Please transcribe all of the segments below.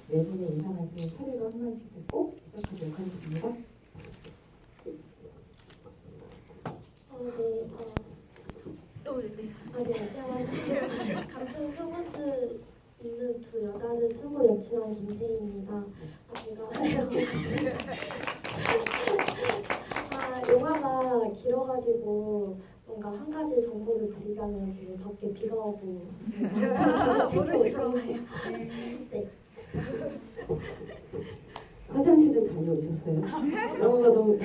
네 분의 인사 말씀을 차례로 한 마디씩 듣고 시작하도록 하겠습니다. 안녕하세요. 같은 속옷을 입는 두 여자를 쓰고 여친한 김세희입니다. 영화가 길어가지고 뭔가 한 가지 정보를 드리자면 지금 밖에 비가 오고 있습니다. 챙겨오셨나요? 네. 화장실은 다녀오셨어요? 영화가 너무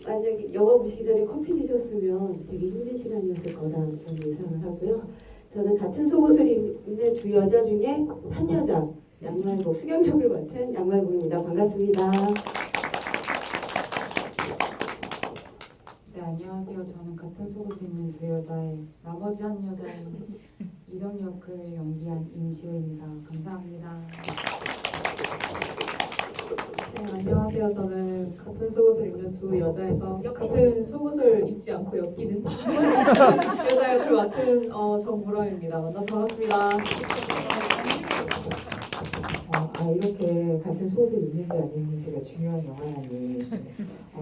만약에 영화 보시기 전에 커피 드셨으면 되게 힘든 시간이었을 거다라는 예상을 하고요. 저는 같은 속옷을 입는 두 여자 중에 한 여자, 양말복, 수경적을 맡은 양말복입니다. 반갑습니다. 네, 안녕하세요. 저는 같은 속옷을 입는 두 여자의 나머지 한 여자인 이정 역을 연기한 임지호입니다. 감사합니다. 네, 안녕하세요. 저는 같은 속옷을 입는 두 여자에서 같은 속옷을 입지 않고 엮이는 여자 역을 맡은 정보람입니다. 만나서 반갑습니다. 이렇게 같은 속옷을 입는지 아닌지가 중요한 영화라니.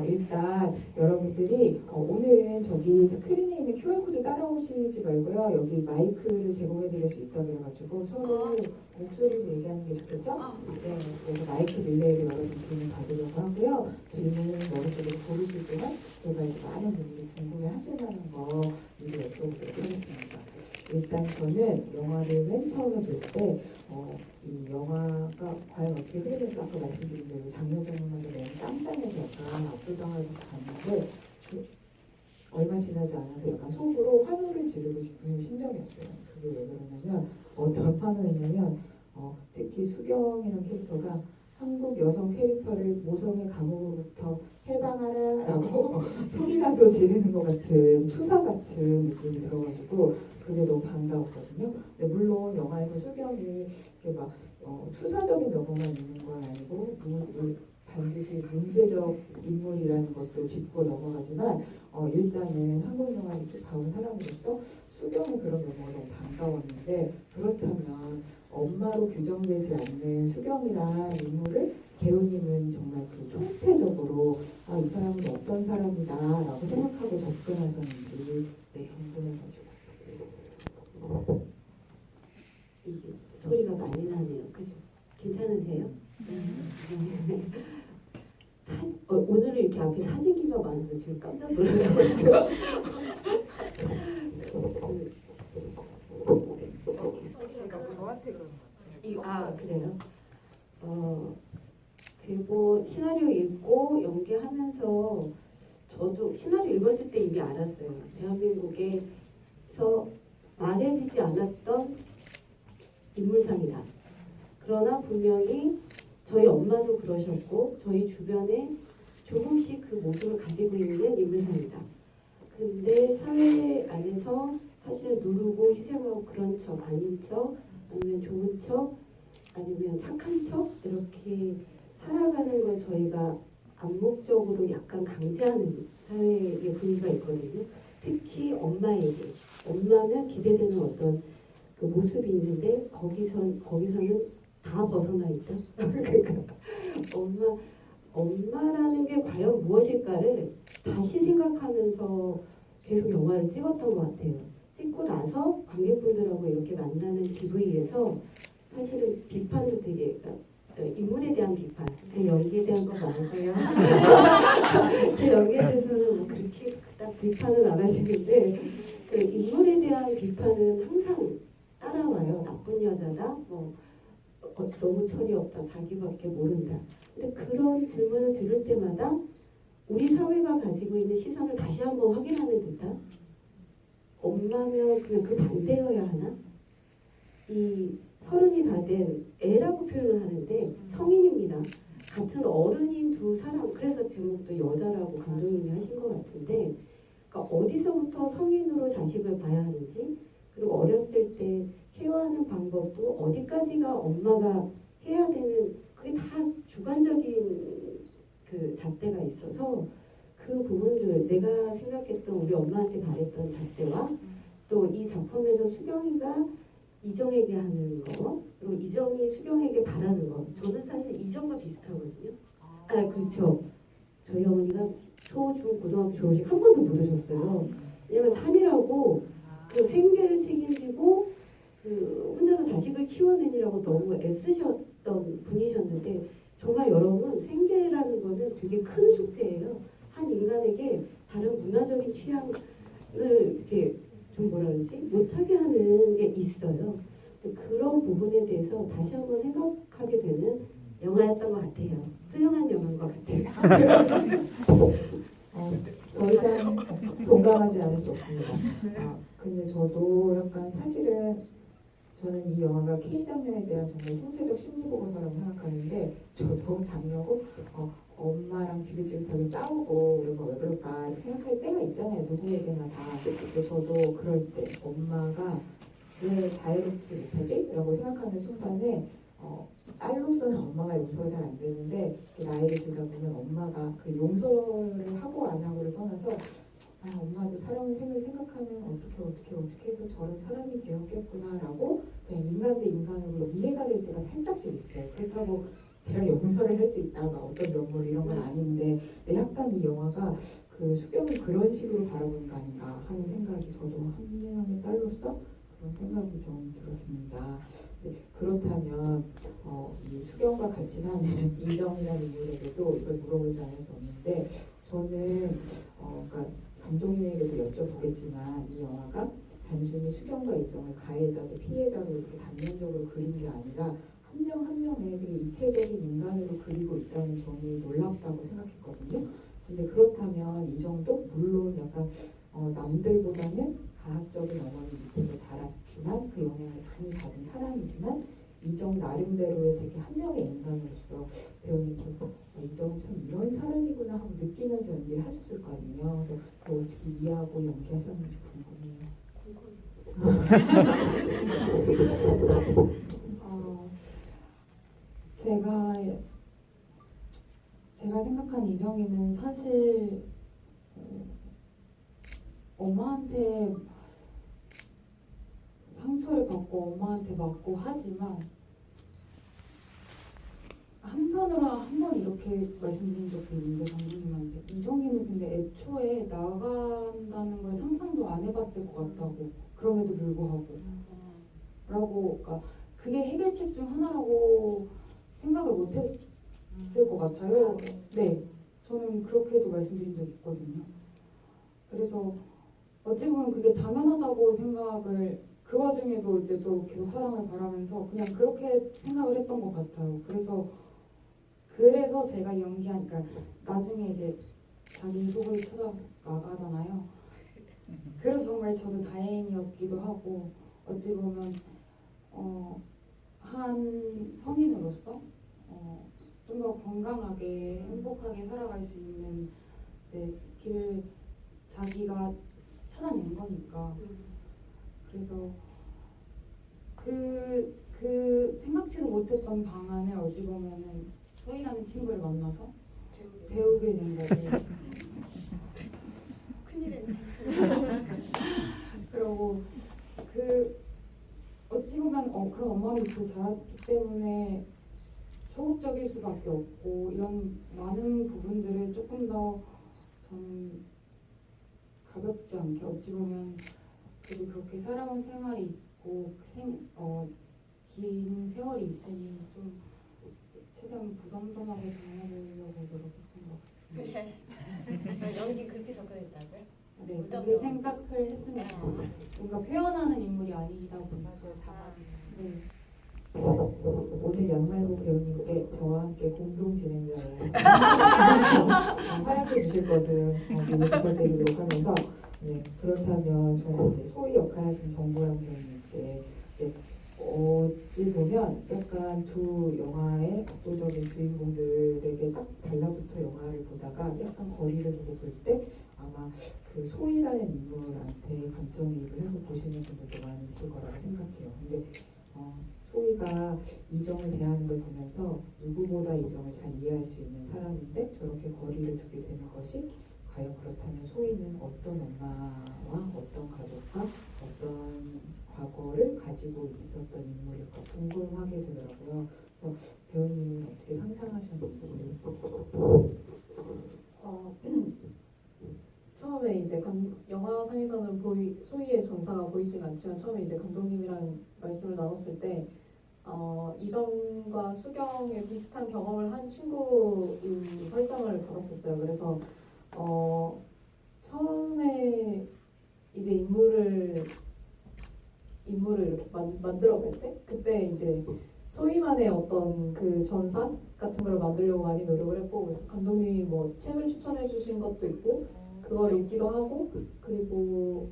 일단 여러분들이 오늘은 저기 스크린에 있는 QR코드 따라오시지 말고요. 여기 마이크를 제공해드릴 수 있다고 그래가지고 서로 목소리로 얘기하는 게 좋겠죠? 네, 그래서 마이크 릴레이를 여러분 질문 받으려고 하고요. 질문 머릿속으로 고르실 동안 제가 이제 많은 분들이 궁금해하실 만한 거 미리 여쭤보도록 하겠습니다. 일단 저는 영화를 맨 처음에 볼 때 이 영화가 과연 어떻게 흐르는지 아까 말씀드린 대로 장여정음악의 맨 깜짝에서 약간 압도당하면서 봤는데 얼마 지나지 않아서 약간 속으로 환호를 지르고 싶은 심정이었어요. 그게 왜 그러냐면 어떤 환호였냐면 특히 수경이라는 캐릭터가 한국 여성 캐릭터를 모성의 감옥으로부터 해방하라라고 소리라도 지르는 것 같은 투사 같은 느낌이 들어가지고 그게 너무 반가웠거든요. 근데 물론 영화에서 수경이 이렇게 막 투사적인 면모만 있는 건 아니고 반드시 문제적 인물이라는 것도 짚고 넘어가지만 일단은 한국 영화를 쭉 봐온 사람으로서 수경의 그런 면모가 너무 반가웠는데 그렇다면 엄마로 규정되지 않는 수경이란 인물을 배우님은 정말 그 총체적으로 이 사람은 어떤 사람이다라고 생각하고 접근하셨는지 궁금해가지고. 이게 소리가 많이 나네요. 그죠? 괜찮으세요? 오늘은 이렇게 앞에 사진기가 많아서 지금 깜짝 놀랐어요. 저한테 그런 거 같아요. 그래요? 제보 시나리오 읽고 연기하면서 저도 시나리오 읽었을 때 이미 알았어요. 대한민국에서 말해지지 않았던 인물상이다. 그러나 분명히 저희 엄마도 그러셨고 저희 주변에 조금씩 그 모습을 가지고 있는 인물상이다. 근데 사회 안에서 사실 누르고 희생하고 그런 척 아닌 척 아니면 좋은 척 아니면 착한 척 이렇게 살아가는 걸 저희가 암묵적으로 약간 강제하는 사회의 분위기가 있거든요. 특히 엄마에게 엄마면 기대되는 어떤 그 모습이 있는데 거기서는 다 벗어나 있다. 그러니까 엄마라는 게 과연 무엇일까를 다시 생각하면서 계속 영화를 찍었던 것 같아요. 찍고 나서 관객분들하고 이렇게 만나는 GV에서 사실은 비판도 되게 인물에 대한 비판, 제 연기에 대한 거 말고요. 제 연기에 대해서는 뭐 그렇게 딱 비판은 안 하시는데 그 인물에 대한 비판은 항상 따라와요. 나쁜 여자다, 너무 철이 없다, 자기밖에 모른다. 근데 그런 질문을 들을 때마다 우리 사회가 가지고 있는 시선을 다시 한번 확인하는 듯한 엄마면 그냥 그 반대여야 하나? 이 30이 다 된 애라고 표현을 하는데 성인입니다. 같은 어른인 두 사람, 그래서 제목도 여자라고 감독님이 하신 것 같은데 그러니까 어디서부터 성인으로 자식을 봐야 하는지 그리고 어렸을 때 케어하는 방법도 어디까지가 엄마가 해야 되는 그게 다 주관적인 그 잣대가 있어서 그 부분들 내가 생각했던 우리 엄마한테 바랬던 잣대와 또 이 작품에서 수경이가 이정에게 하는 거 그리고 이정이 수경에게 바라는 거 저는 사실 이정과 비슷하거든요. 아 그렇죠. 저희 어머니가 초, 중, 고등학교 졸업식 한 번도 못 오셨어요. 왜냐면 3일하고 그 생계를 책임지고 그 혼자서 자식을 키워내느라고 너무 애쓰셨던 분이셨는데 정말 여러분 생계라는 거는 되게 큰 숙제예요. 한 인간에게 다른 문화적인 취향을 이렇게 좀 뭐라 그러지 못하게 하는 게 있어요. 그런 부분에 대해서 다시 한번 생각하게 되는 영화였던 것 같아요. 훌륭한 영화인 것 같아요. 더 이상 동감하지 않을 수 없습니다. 근데 저도 약간 사실은 저는 이 영화가 K 장녀에 대한 정말 통찰적 심리 보고서라고 생각하는데 저도 장녀고 엄마랑 지긋지긋하게 싸우고 그리고 왜 그럴까 이렇게 생각할 때가 있잖아요. 누구에게나 다. 근데 저도 그럴 때 엄마가 왜 자유롭지 못하지? 라고 생각하는 순간에 딸로서는 엄마가 용서가 잘 안 되는데 나이를 들다 보면 엄마가 그 용서를 하고 안 하고를 떠나서 엄마도 살아온 생을 생각하면 어떻게 해서 저런 사람이 되었겠구나라고 그냥 인간 대 인간으로 이해가 될 때가 살짝씩 있어요. 그렇다고 제가 용서를 할 수 있다, 막 어떤 면모를 이런 건 아닌데 근데 약간 이 영화가 그 수경을 그런 식으로 바라보는 거 아닌가 하는 생각이 저도 한 명의 딸로서 그런 생각이 좀 들었습니다. 그렇다면 이 수경과 같이 사는 이정이라는 인물에게도 이걸 물어보지 않을 수 없는데 저는 그러니까 감독님에게도 여쭤보겠지만 이 영화가 단순히 수경과 이정을 가해자 대 피해자로 이렇게 단면적으로 그린 게 아니라 한 명 한 명의 되게 입체적인 인간으로 그리고 있다는 점이 놀랍다고 생각했거든요. 근데 그렇다면 이정도 물론 약간 남들보다는 가학적인 어머니 밑에서 자랐지만 그 영향을 많이 받은 사람이지만 이정 나름대로의 되게 한 명의 인간으로서 배우님도 이정은 참 이런 사람이구나 하고 느끼면서 연기를 하셨을 거 아니에요. 그래서 그걸 어떻게 이해하고 연기하셨는지 궁금해요. 제가 생각한 이정희는 사실 엄마한테 상처를 받고 엄마한테 맞고 하지만 한편으로 한 번 이렇게 말씀드린 적도 있는데 감독님한테 이정희는 근데 애초에 나간다는 걸 상상도 안 해봤을 것 같다고 그럼에도 불구하고 라고 그러니까 그게 해결책 중 하나라고 생각을 못했을 것 같아요. 네, 저는 그렇게도 말씀드린 적 있거든요. 그래서 어찌 보면 그게 당연하다고 생각을 그 와중에도 이제 또 계속 사랑을 바라면서 그냥 그렇게 생각을 했던 것 같아요. 그래서 제가 연기하니까 나중에 이제 자기 속을 찾아 나가잖아요. 그래서 정말 저도 다행이었기도 하고 어찌 보면 한 성인으로서 좀 더 건강하게 행복하게 살아갈 수 있는 이제 길을 자기가 찾아낸 거니까 그래서 그 생각지도 못했던 방안을 어찌 보면은 소희라는 친구를 만나서 배우게 된 거고 큰일이네. 그리고 어찌 보면 그런 엄마 밑에 자랐기 때문에 소극적일 수밖에 없고 이런 많은 부분들을 조금 더 저는 가볍지 않게 어찌 보면 그래도 그렇게 살아온 생활이 있고 긴 세월이 있으니 좀 최대한 부담스럽게 전해보려고 노력했던 것 같습니다. 연기 그렇게 접근했다고요? 네, 그렇게 생각을 했습니다. 뭔가 표현하는 인물이 아니다 보니까. 네. 오늘 양말고 배우님께 저와 함께 공동 진행자로 활약해 주실 것을 미리 부탁드리도록 하면서 그렇다면 저는 이제 소희 역할하신 정보영 배우님께 어찌 보면 약간 두 영화의 압도적인 주인공들에게 딱 달라붙어 영화를 보다가 약간 거리를 두고 볼 때 아마 그 소희라는 인물한테 감정이입을 해서 보시는 분들도 많이 있을 거라고 생각해요. 근데 소희가 이정을 대하는 걸 보면서 누구보다 이정을 잘 이해할 수 있는 사람인데 저렇게 거리를 두게 되는 것이 과연 그렇다면 소희는 어떤 엄마와 어떤 가족과 어떤 과거를 가지고 있었던 인물일까 궁금하게 되더라고요. 그래서 배우님은 어떻게 상상하셨는지. 어, 처음에 이제 영화상에서는 소희의 전사가 보이진 않지만 처음에 이제 감독님이랑 말씀을 나눴을 때 이정과 수경의 비슷한 경험을 한 친구인 설정을 받았었어요. 그래서 처음에 이제 인물을 이렇게 만들어 볼 때 그때 이제 소희만의 어떤 그 전사 같은 걸 만들려고 많이 노력을 했고, 그래서 감독님이 뭐 책을 추천해 주신 것도 있고 그걸 읽기도 하고, 그리고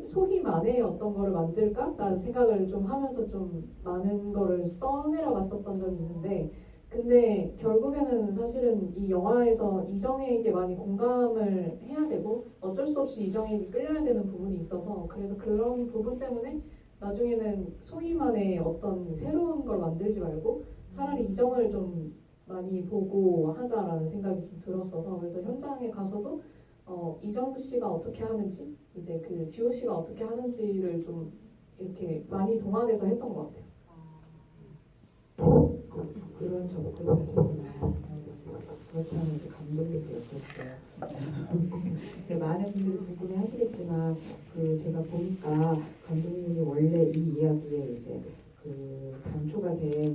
소희만의 어떤 거를 만들까라는 생각을 좀 하면서 좀 많은 거를 써내려갔었던 적이 있는데, 근데 결국에는 사실은 이 영화에서 이정에게 많이 공감을 해야 되고 어쩔 수 없이 이정에게 끌려야 되는 부분이 있어서, 그래서 그런 부분 때문에 나중에는 소희만의 어떤 새로운 걸 만들지 말고 차라리 이정을 좀 많이 보고 하자라는 생각이 좀 들었어서, 그래서 현장에 가서도 이정 씨가 어떻게 하는지, 이제 그 지호 씨가 어떻게 하는지를 좀 이렇게 많이 동화돼서 했던 것 같아요. 그런 접근을 하셨구나. 그렇다면 이제 감독님도 어땠어요? 네, 많은 분들이 궁금해 하시겠지만 제가 보니까 감독님이 원래 이 이야기에 이제 단초가 된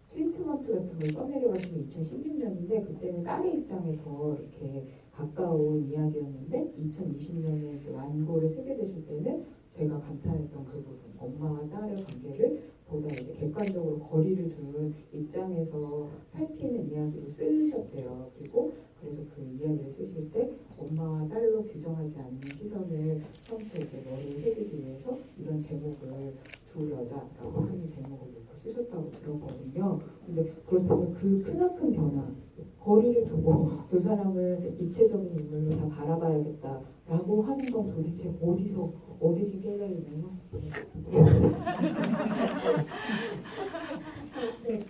트리트먼트 같은 걸 써내려가지고 2016년인데 그때는 딸의 입장에 더 이렇게 가까운 이야기였는데 2020년에 이제 완고를 쓰게 되실 때는 제가 감탄했던 그 부분, 엄마와 딸의 관계를 보다 이제 객관적으로 거리를 둔 입장에서 살피는 이야기로 쓰셨대요. 그리고 그래서 그 이야기를 쓰실 때 엄마와 딸로 규정하지 않는 시선을 처음부터 이제 머리에 새기기 위해서 이런 제목을 두 여자라고 하는 제목을 놓고 쓰셨다고 들었거든요. 근데 그렇다면 그 크나큰 변화, 거리를 두고 두 사람을 입체적인 인물로 다 바라봐야겠다라고 하는 건 도대체 어디서 깨려 있나요? 네,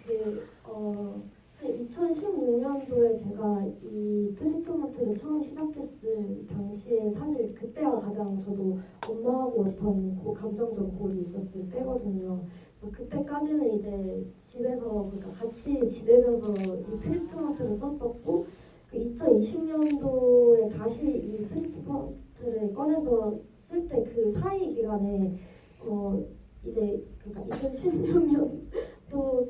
2016년도에 제가 이 트리트먼트를 처음 시작했을 당시에 사실 그때가 가장 저도 엄마하고 어떤 감정적 골이 있었을 때거든요. 그래서 그때까지는 이제 집에서 그러니까 같이 지내면서 이 트리트먼트를 썼었고, 그 2020년도에 다시 이 트리트먼트를 꺼내서 쓸 때 그 사이 기간에 이제 그러니까 2016년도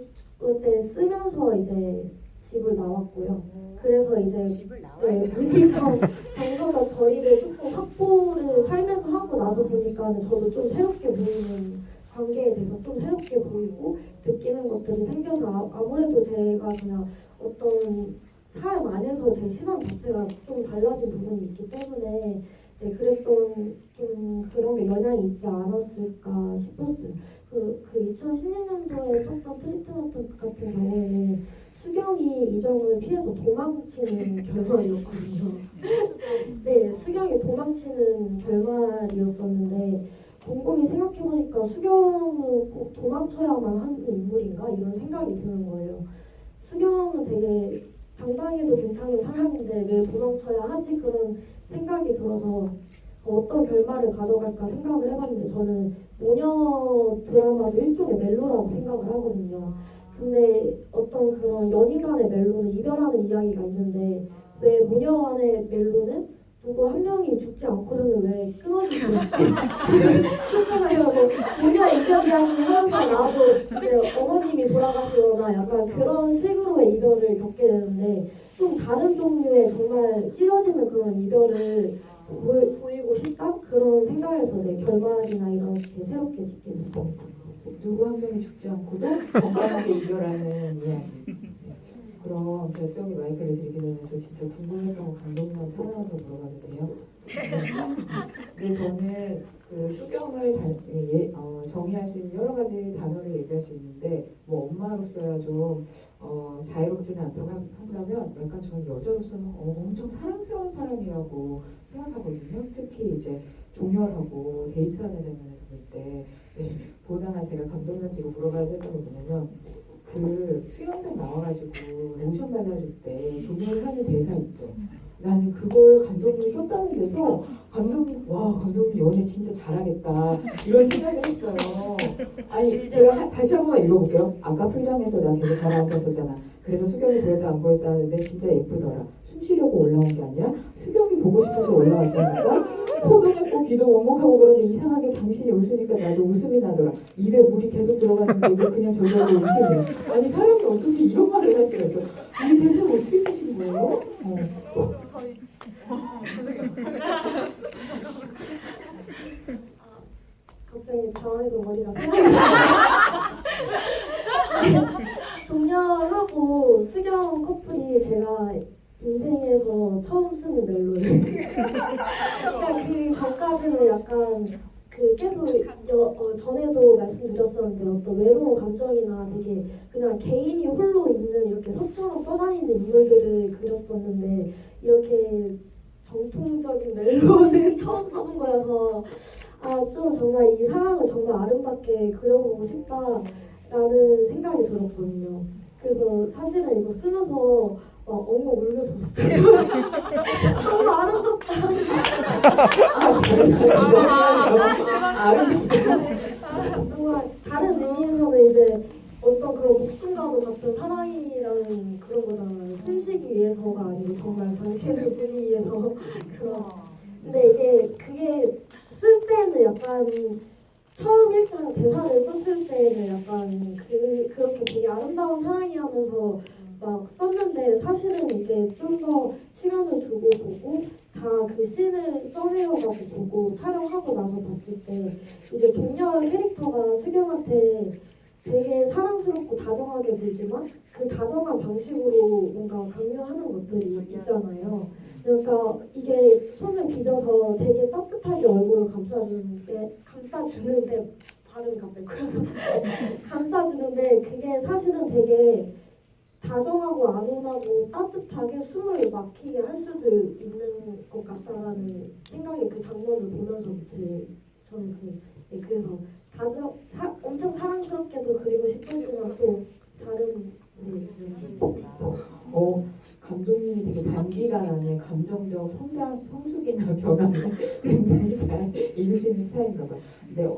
때 쓰면서 이제 집을 나왔고요. 그래서 이제 집을 나와야 돼. 물리적 정서적 거리를 조금 확보를 살면서 하고 나서 보니까 저도 좀 새롭게 보이는 관계에 대해서 좀 새롭게 보이고 느끼는 것들이 생겨서 아무래도 제가 그냥 어떤 삶 안에서 제 시선 자체가 좀 달라진 부분이 있기 때문에 네, 그랬던 좀 그런 게 영향이 있지 않았을까 싶었어요. 그 2016년도에 썼던 트리트먼트 같은 경우에는 수경이 이정을 피해서 도망치는 결말이었거든요. 네, 수경이 도망치는 결말이었었는데 곰곰이 생각해보니까 수경은 꼭 도망쳐야만 하는 인물인가 이런 생각이 드는 거예요. 수경은 되게 당당해도 괜찮은 사람인데 왜 도망쳐야 하지? 그런 생각이 들어서 어떤 결말을 가져갈까 생각을 해봤는데 저는 모녀 드라마도 일종의 멜로라고 생각을 하거든요. 근데 어떤 그런 연인 간의 멜로는 이별하는 이야기가 있는데 왜 모녀 간의 멜로는 누구 한 명이 죽지 않고서는 왜 끊어지고 그렇잖아요. 모녀 이별 이야기 하면서 나도 이제 어머님이 돌아가시거나 약간 그런 식으로의 이별을 겪게 되는데 좀 다른 종류의 정말 찢어지는 그런 이별을 보이고 싶다? 그런 생각에서 내 결말이나 이렇게 새롭게 짓게 됐습니다. 누구 한 명이 죽지 않고도 건강하게 이별하는 이야기. 그럼 별성이 마이크를 드리기 전에 저 진짜 궁금했던 거 감독님한테 하나만 더 물어봐도 돼요? 근데 저는 그 수경을 정의하신 여러 가지 단어를 얘기할 수 있는데 뭐 엄마로서야 좀 자유롭지는 않다고 한다면 약간 저는 여자로서는 엄청 사랑스러운 사람이라고 생각하거든요. 특히 이제 종혈하고 데이트하는 장면에서 볼 때 보다가 제가 감독님한테 이거 물어봐야 했던 게 뭐냐면 그 수영장 나와가지고 로션 발라줄 때 종혈하는 대사 있죠. 나는 그걸 감독님이 썼다는 데서 감독님 연애 진짜 잘하겠다 이런 생각을 했어요. 아니 제가 다시 한 번만 읽어볼게요. 아까 풀장에서 나 계속 가라앉았었잖아. 그래서 수경이 보였다 안 보였다 하는데 진짜 예쁘더라. 숨 쉬려고 올라온 게 아니라 수경이 보고 싶어서 올라왔다니까. 코도 맺고 귀도 먹먹하고 그런데 이상하게 당신이 웃으니까 나도 웃음이 나더라. 입에 물이 계속 들어가는데도 그냥 저절로 웃음이야. 아니 사람이 어떻게 이런 말을 할 수가 있어. 이 대사를 어떻게 쓰신 거예요? 갑자기 당황해서 머리가 동료하고 수경 커플이 제가 인생에서 처음 쓰는 멜로를 그러니까 그 전까지는 약간 그 계속 전에도 말씀드렸었는데 어떤 외로운 감정이나 되게 그냥 개인이 홀로 있는 이렇게 섭처럼 떠다니는 인물들을 그렸었는데 이렇게 정통적인 멜로는 처음 써본 거여서 좀 정말 이 사랑을 정말 아름답게 그려보고 싶다라는 생각이 들었거든요. 그래서 사실은 이거 쓰면서 엉엉 울면서었어요. 너무 아름답다. 정말 다른 의미에서는 이제 어떤 그런 목숨과도 같은 사랑이라는 그런 거잖아요. 숨쉬기 위해서가 아니고 정말 당신을 보기 위해서 그런. 근데 그게 쓸 때는 약간 처음 일장 대사를 썼을 때는 약간 그렇게 되게 아름다운 사랑이 하면서 막 썼는데 사실은 이게 좀 더 시간을 두고 보고 다 그 씬을 써내려가고 보고 촬영하고 나서 봤을 때 이제 동료 캐릭터가 수경한테 되게 사랑스럽고 다정하게 굴지만 그 다정한 방식으로 뭔가 강요하는 것들이 있잖아요. 그러니까 이게 손을 비벼서 되게 따뜻하게 얼굴을 감싸주는데 발음이 갑자기 그래서 감싸주는데 그게 사실은 되게 다정하고 안온하고 따뜻하게 숨을 막히게 할 수도 있는 것 같다라는 생각이 그 장면을 보면서 저는 그래서 엄청 사랑스럽게도 그리고 싶었지만 또 다른 감독님이 되게 단기간 안에 감정적 성숙이나 변화를 굉장히 잘 이루시는 스타일인가 봐요. 근데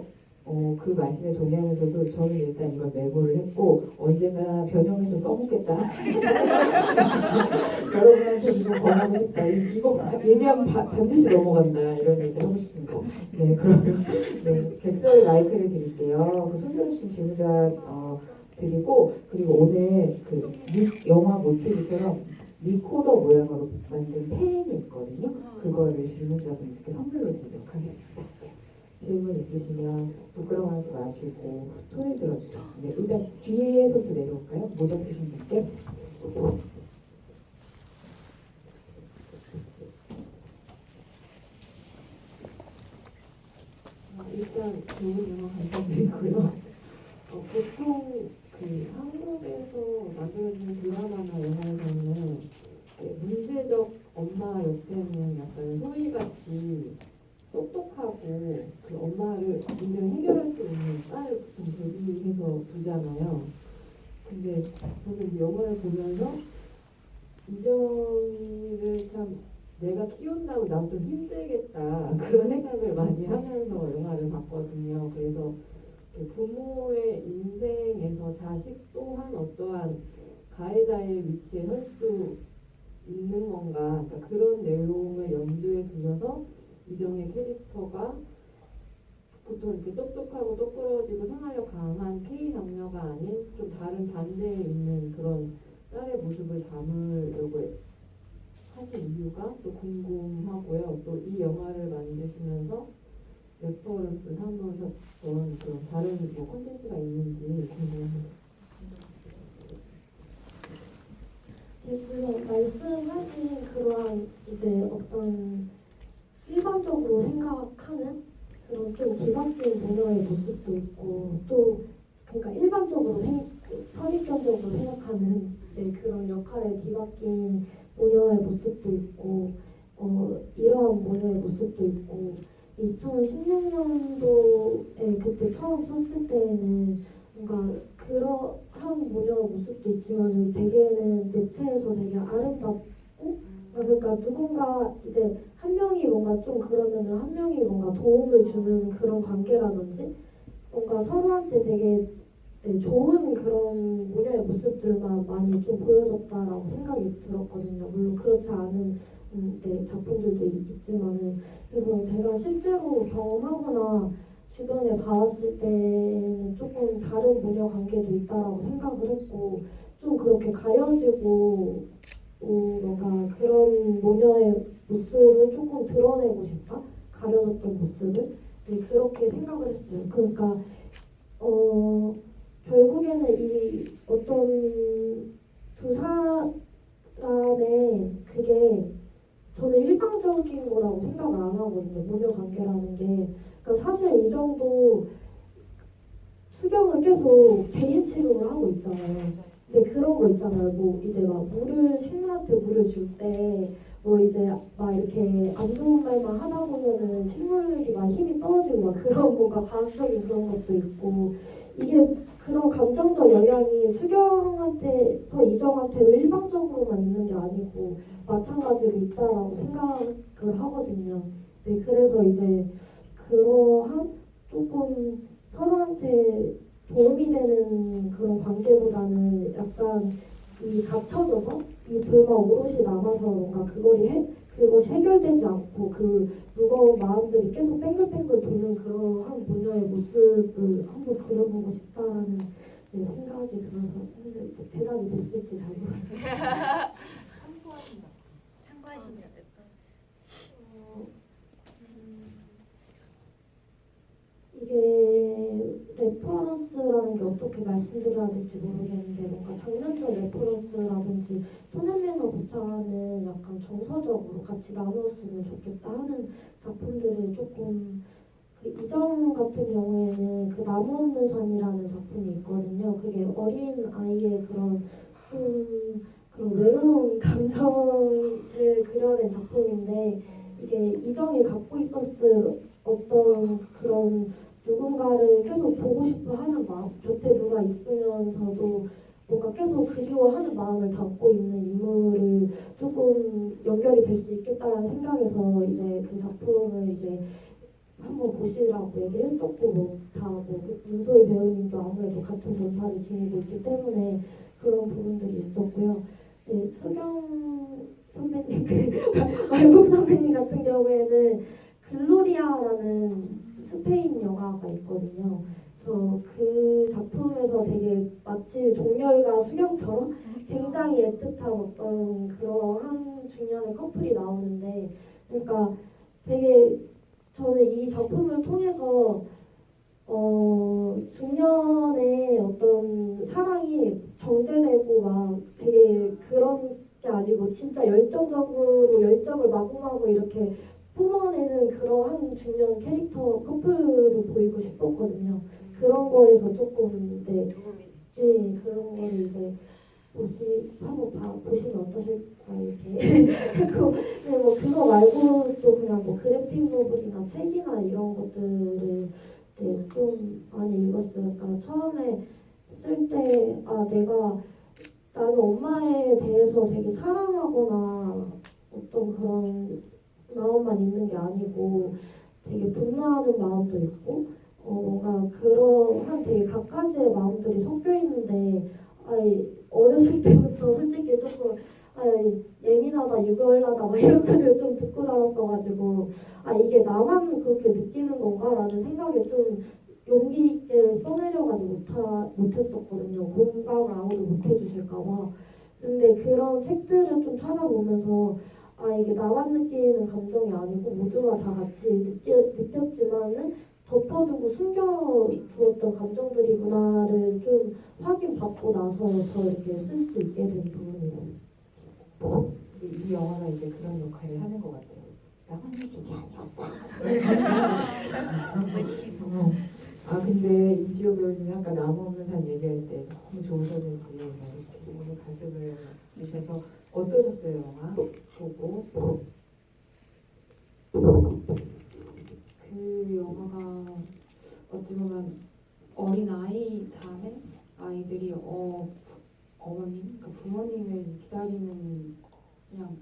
그 말씀에 동의하면서도 저는 일단 이걸 메모를 했고 언젠가 변형해서 써먹겠다. 여러분한테 좀 권하고 싶다. 이거 얘기하면 반드시 넘어간다. 이런 얘기 하고 싶습니다. 네, 그러면 객석에 마이크를 드릴게요. 그 손들어 주신 질문자 드리고 그리고 오늘 그 영화 모티브처럼 리코더 모양으로 만든 펜이 있거든요. 그거를 질문자분들께 선물로 드리도록 하겠습니다. 질문 있으시면 부끄러워하지 마시고 손을 들어주세요. 네, 일단 뒤에서부터 내려올까요? 모자 쓰신 분께. 일단 좋은 영화 감사드리고요. 보통 한국에서 만들어지는 드라마나 영화에서는 문제적 엄마 역할은 약간 소희같이 똑똑하고 그 엄마를 문제를 해결할 수 있는 딸을 보통 대비해서 두잖아요. 근데 저는 이 영화를 보면서 이정희를 참 내가 키운다고 나도 좀 힘들겠다 그런 생각을 많이 하면서 영화를 봤거든요. 그래서 부모의 인생에서 자식 또한 어떠한 가해자의 위치에 설 수 있는 건가, 그러니까 그런 내용을 염두에 두셔서 이정의 캐릭터가 보통 이렇게 똑똑하고 똑부러지고 생활력 강한 K 남녀가 아닌 좀 다른 반대에 있는 그런 딸의 모습을 담으려고 하신 이유가 또 궁금하고요. 또 이 영화를 만드시면서 레퍼런스 삼으셨던 그런 다른 콘텐츠가 있는지 궁금합니다. 네, 물론 말씀하신 그러한 이제 어떤 일반적으로 생각하는 그런 좀 뒤바뀐 모녀의 모습도 있고 또 그러니까 일반적으로 선입견적으로 생각하는 그런 역할에 뒤바뀐 모녀의 모습도 있고 이러한 모녀의 모습도 있고 2016년도에 그때 처음 썼을 때에는 뭔가 그러한 모녀의 모습도 있지만 대개는 매체에서 되게 아름답고 그러니까 누군가 이제 한 명이 뭔가 좀 그러면은 한 명이 뭔가 도움을 주는 그런 관계라든지 뭔가 서로한테 되게 네, 좋은 그런 모녀의 모습들만 많이 좀 보여줬다라고 생각이 들었거든요. 물론 그렇지 않은 네, 작품들도 있지만은 그래서 제가 실제로 경험하거나 주변에 봐왔을 때는 조금 다른 모녀 관계도 있다라고 생각을 했고 좀 그렇게 가려지고 뭔가 그런 모녀의 모습을 조금 드러내고 싶다 가려졌던 모습을 네, 그렇게 생각을 했어요. 그러니까 결국에는 이 어떤 두 사람의 그게 저는 일방적인 거라고 생각을 안 하거든요. 모녀 관계라는 게. 그러니까 사실 이 정도 수경을 계속 재인 취급을 하고 있잖아요. 근데 그런 거 있잖아요. 뭐 이제 막 식물한테 물을 줄 때 뭐 이제 막 이렇게 안 좋은 말만 하다 보면은 식물이 막 힘이 떨어지고 막 그런 뭔가 과학적인 그런 것도 있고 이게 그런 감정적 영향이 수경한테서 이정한테로 일방적으로만 있는 게 아니고 마찬가지로 있다라고 생각을 하거든요. 네, 그래서 이제 그러한 조금 서로한테 도움이 되는 그런 관계보다는 약간 이 갇혀져서 이 둘만 오롯이 남아서 뭔가 그것이 해결되지 않고 그 무거운 마음들이 계속 뱅글뱅글 도는 그러한 모녀의 모습을 한번 그려보고 싶다라는 네, 생각이 들어서 근데 대답이 됐을지 잘 모르겠어요. 참고하신 작품. 이게 레퍼런스라는 게 어떻게 말씀드려야 될지 모르겠는데 뭔가 장면적 레퍼런스라든지 톤앤 매너 고차는 약간 정서적으로 같이 나누었으면 좋겠다 하는 작품들을 조금 그 이정 같은 경우에는 그 나무 없는 산이라는 작품이 있거든요. 그게 어린 아이의 그런 좀 그런 외로운 감정을 그려낸 작품인데 이게 이정이 갖고 있었을 어떤 그런 누군가를 계속 보고 싶어 하는 마음, 곁에 누가 있으면서도 뭔가 계속 그리워하는 마음을 담고 있는 인물을 조금 연결이 될 수 있겠다라는 생각에서 이제 그 작품을 이제 한번 보시라고 얘기했었고 뭐다뭐 문소희 배우님도 아무래도 같은 전사를 지니고 있기 때문에 그런 부분들이 있었고요. 네, 수경 선배님, 말복 선배님 같은 경우에는 글로리아라는 스페인 영화가 있거든요. 저 그 작품에서 되게 마치 종렬과 수경처럼 굉장히 애틋한 어떤 그러한 중년의 커플이 나오는데, 그러니까 되게 저는 이 작품을 통해서 중년의 어떤 사랑이 정제되고 막 되게 그런 게 아니고 진짜 열정적으로 열정을 마구마구 이렇게 뿜어내는 그러한 중년 캐릭터 커플을 보이고 싶었거든요. 그런 거에서 조금 네, 그런 거를 이제 보시면 어떠실까 이렇게 했고 네, 뭐 그거 말고 또 그냥 뭐 그래픽 노블이나 책이나 이런 것들을 네, 좀 많이 읽었어요. 그러니까 처음에 쓸 때 나는 엄마에 대해서 되게 사랑하거나 어떤 그런 마음만 있는 게 아니고 되게 분노하는 마음도 있고 뭔가 그러한 되게 각가지의 마음들이 섞여 있는데 어렸을 때부터 솔직히 조금 예민하다 유별나다 막 이런 소리를 좀 듣고 자랐어가지고 이게 나만 그렇게 느끼는 건가라는 생각에 좀 용기 있게 써내려가지 못했었거든요. 공감을 아무도 못해주실까봐. 근데 그런 책들을 좀 찾아보면서 이게 나만 느끼는 감정이 아니고 모두가 다 같이 느꼈지만은 덮어두고 숨겨두었던 감정들이구나를 좀 확인받고 나서 더 이렇게 쓸 수 있게 된 부분이에요. 이 영화가 이제 그런 역할을 하는 것 같아요. 나만 느낀 게 아니었어. 근데 임지호 배우님이 아까 나무 없는 산 얘기할 때 너무 좋으셨는지 이렇게 오늘 가슴을 주셔서 어떠셨어요, 영화 보고? 그 영화가 어찌 보면 어린 아이 자매 아이들이 어머님, 그러니까 부모님을 기다리는 그냥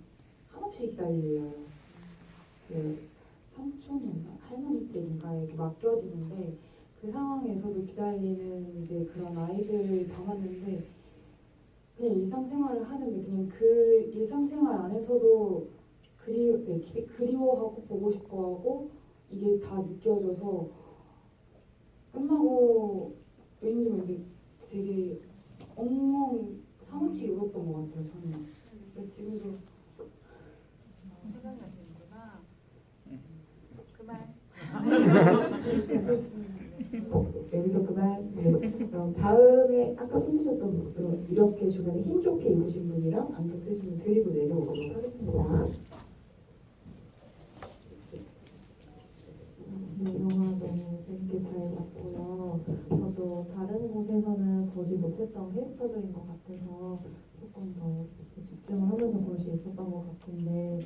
한없이 기다려요. 그 삼촌인가 할머니 댁인가 이렇게 맡겨지는데 그 상황에서도 기다리는 이제 그런 아이들을 담았는데 그냥 일상생활을 하는데 그냥 그 일상생활 안에서도 그리워하고 보고 싶어하고 이게 다 느껴져서 끝나고 왠지 모르게 되게 엉엉 사무치게 울었던 것 같아요. 저는. 근데 지금도 생각나시는구나. 그만. 여기서 그만. 네. 그럼 다음에 아까 손주셨던 분 이렇게 주변에 힘 좋게 입으신 분이랑 안경 쓰신 분 드리고 내려오도록 하겠습니다. 영화 너무 재밌게 잘 봤고요. 저도 다른 곳에서는 보지 못했던 캐릭터들인 것 같아서 조금 더 집중을 하면서 볼 수 있었던 것 같은데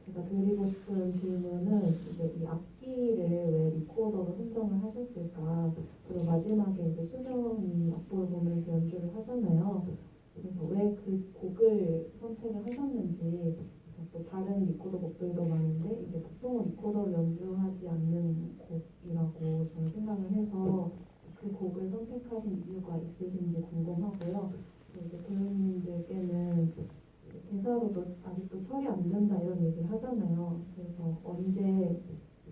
제가 드리고 싶은 질문은 이제 이 악기를 왜 리코더로 선정을 하셨을까? 그리고 마지막에 이제 수경이 악보를 보면서 연주를 하잖아요. 그래서 왜 그 곡을 선택을 하셨는지 또 다른 리코더 곡들도 많은데 이게 보통 리코더로 연주하지 않는 곡이라고 저는 생각을 해서 그 곡을 선택하신 이유가 있으신지 궁금하고요. 그리고 이제 교수님들께는 대사로도 아직도 철이 안 든다 이런 얘기를 하잖아요. 그래서 언제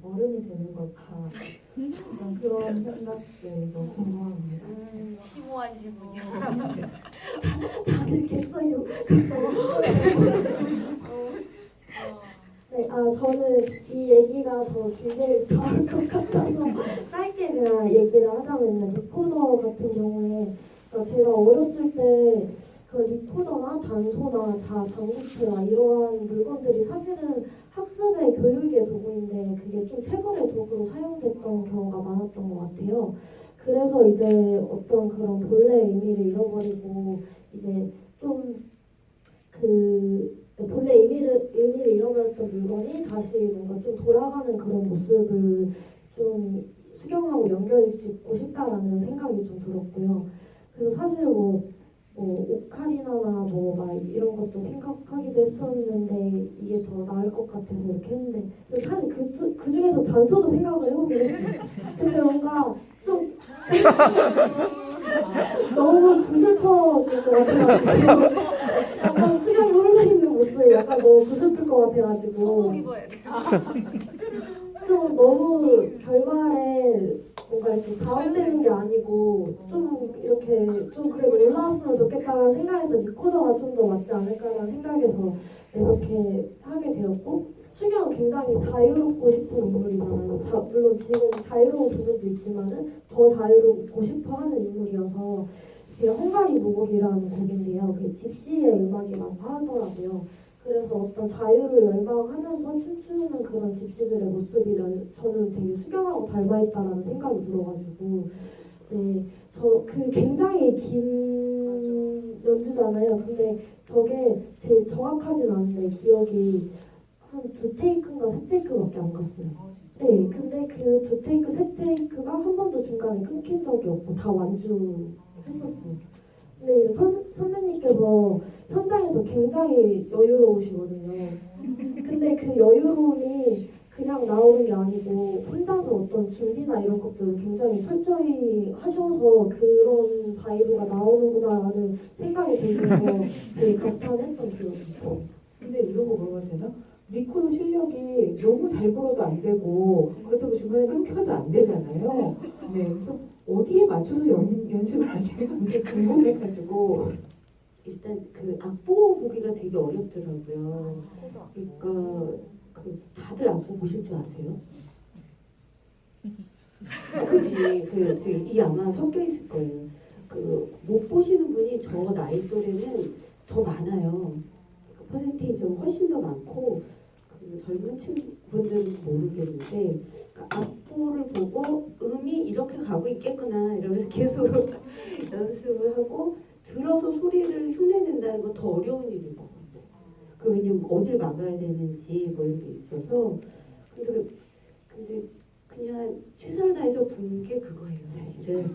어른이 되는 걸까? 약간 그런 생각들도 궁금합니다. 심오한 질문이요. 다들 겠어요. 네, 저는 이 얘기가 더 길게 나올 것 같아서 짧게 그냥 얘기를 하자면 리코더 같은 경우에 그러니까 제가 어렸을 때 그 리코더나 단소나 장구치나 이러한 물건들이 사실은 학습의 교육의 도구인데 그게 좀 체벌의 도구로 사용됐던 경우가 많았던 것 같아요. 그래서 이제 어떤 그런 본래의 의미를 잃어버리고 이제 좀 본래 의미를 잃어버렸던 물건이 다시 뭔가 좀 돌아가는 그런 모습을 좀 수경하고 연결 짓고 싶다라는 생각이 좀 들었고요. 그래서 사실 오카리나나 막 이런 것도 생각하기도 했었는데 이게 더 나을 것 같아서 이렇게 했는데 사실 그 중에서 단소도 생각을 해보긴 했어요. 근데 뭔가 좀 너무 구슬퍼질 것 같아가지고 약간 수경이 홀려있는 모습이 약간 너무 구슬플 것 같아가지고 소복 입어야 돼. 좀 너무 결말에 뭔가 이렇게 다운되는 게 아니고 좀 이렇게 좀 그래도 올라왔으면 좋겠다는 생각에서 리코더가 좀 더 맞지 않을까라는 생각에서 이렇게 하게 되었고 수경은 굉장히 자유롭고 싶은 인물이잖아요. 물론 지금 자유로운 부분도 있지만은 더 자유롭고 싶어하는 인물이어서 제 헝가리 무곡이라는 곡인데요. 그 집시의 음악이라고 하더라고요. 그래서 어떤 자유를 열망하면서 춤추는 그런 집시들의 모습이 저는 되게 수경하고 닮아있다라는 생각이 들어가지고 네, 저 그 굉장히 긴 연주잖아요. 근데 저게 제 정확하진 않은데 기억이 한 2테이크인가 3테이크밖에 안 갔어요. 네, 근데 그 2테이크, 3테이크가 한 번도 중간에 끊긴 적이 없고 다 완주했었어요. 근데 선배님께서 현장에서 굉장히 여유로우시거든요. 근데 그 여유로움이 그냥 나오는 게 아니고 혼자서 어떤 준비나 이런 것들을 굉장히 철저히 하셔서 그런 바이브가 나오는구나라는 생각이 들면서 되게 감탄했던 기억이 있어요. 근데 이런 거 물어봐도 되나? 리코더 실력이 너무 잘 불어도 안 되고 그렇다고 중간에 끊겨도 안 되잖아요. 네, 그래서 어디에 맞춰서 연습을 하시는지 굉장히 궁금해가지고 일단 그 악보 보기가 되게 어렵더라고요. 그러니까 다들 악보 보실 줄 아세요? 그지? 이 아마 섞여 있을 거예요. 못 보시는 분이 저 나이 또래는 더 많아요. 퍼센테이지가 훨씬 더 많고 젊은 친구분들은 모르겠는데 악보를 보고 음이 이렇게 가고 있겠구나 이러면서 계속 연습을 하고 들어서 소리를 흉내낸다는 건 더 어려운 일인 것 같아요. 왜냐면 어딜 막아야 되는지 뭐 이런 게 있어서 근데 그냥 최선을 다해서 부른 게 그거예요 사실은.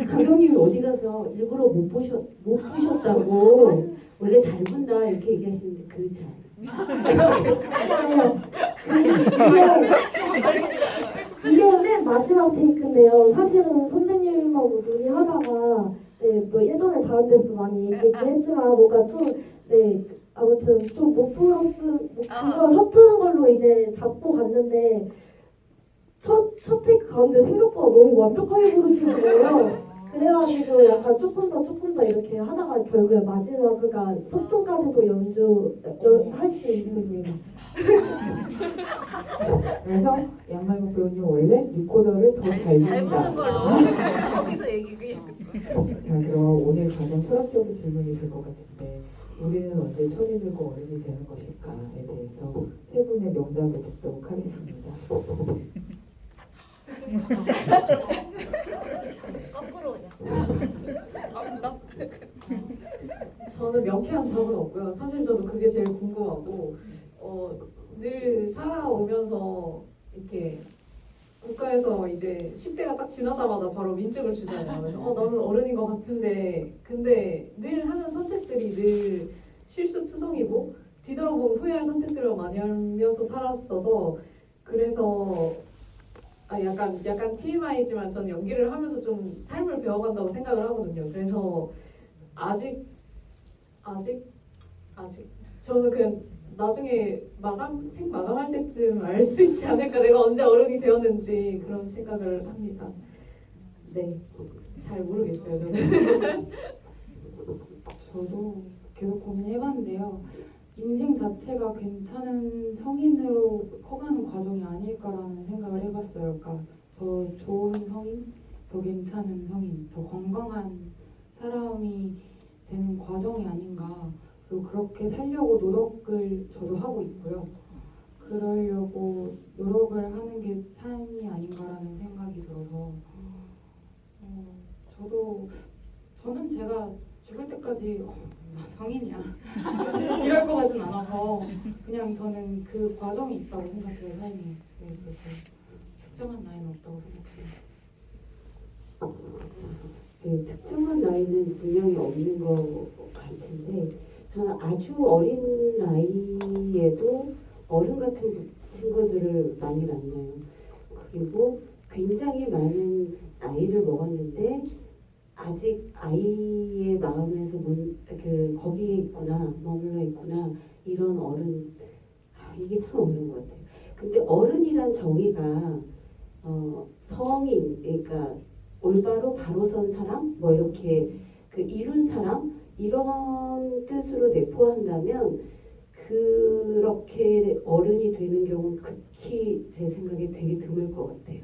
감독님이 어디 가서 일부러 못 부셨다고 원래 잘 분다 이렇게 얘기하시는데 그렇지 않아요. 아니요. 이게 맨 마지막 테이크인데요. 사실은 선배님하고 논의하다가 네, 뭐 예전에 다른 데서도 많이 얘기했지만 뭔가 좀 네, 아무튼 좀 못 풀었으 그거 서투는 걸로 이제 잡고 갔는데 첫 테이크 가운데 생각보다 너무 완벽하게 부르시는 거예요. 그래가지고 약간 조금 더 이렇게 하다가 결국에 마지막 그러니까 소통까지도 할 수 있는 분이 그래서 양말복 배우님 원래 리코더를 더 잘 잘 보는 듣는다. 걸로 거기서 얘기해. 자, 그럼 오늘 가장 철학적인 질문이 될 것 같은데 우리는 언제 철이 들고 어른이 되는 것일까에 대해서 세 분의 명답을 듣도록 하겠습니다. 거꾸로 오자. 저는 명쾌한 답은 없고요. 사실 저도 그게 제일 궁금하고 늘 살아오면서 이렇게 국가에서 이제 10대가 딱 지나자마자 바로 민증을 주잖아요. 그래서 나는 어른인 것 같은데 근데 늘 하는 선택들이 늘 실수투성이고 뒤돌아보면 후회할 선택들을 많이 하면서 살았어서 그래서 약간 TMI지만 저는 연기를 하면서 좀 삶을 배워간다고 생각을 하거든요. 그래서 아직 저는 그냥 나중에 생 마감할 때쯤 알 수 있지 않을까. 내가 언제 어른이 되었는지 그런 생각을 합니다. 네, 잘 모르겠어요 저는. 저도 계속 고민해봤는데요. 인생 자체가 괜찮은 성인으로 커가는 과정이 아닐까라는 생각을 해봤어요. 그러니까 더 좋은 성인, 더 괜찮은 성인, 더 건강한 사람이 되는 과정이 아닌가. 그리고 그렇게 살려고 노력을 저도 하고 있고요. 그러려고 노력을 하는 게 삶이 아닌가라는 생각이 들어서 저는 제가 죽을 때까지 나 성인이야 이럴 것 같진 않아서 그냥 저는 그 과정이 있다고 생각해요. 삶이. 네, 그래서 특정한 나이는 없다고 생각해요. 네, 특정한 나이는 분명히 없는 것 같은데 저는 아주 어린 나이에도 어른 같은 친구들을 많이 만나요. 그리고 굉장히 많은 나이를 먹었는데 아직 아이의 마음에서 거기에 있구나, 머물러 있구나 이런 어른 이게 참 어려운 것 같아요. 근데 어른이란 정의가 성인 그러니까 올바로 바로 선 사람 뭐 이렇게 이룬 사람 이런 뜻으로 내포한다면 그렇게 어른이 되는 경우는 극히 제 생각에 되게 드물 것 같아요.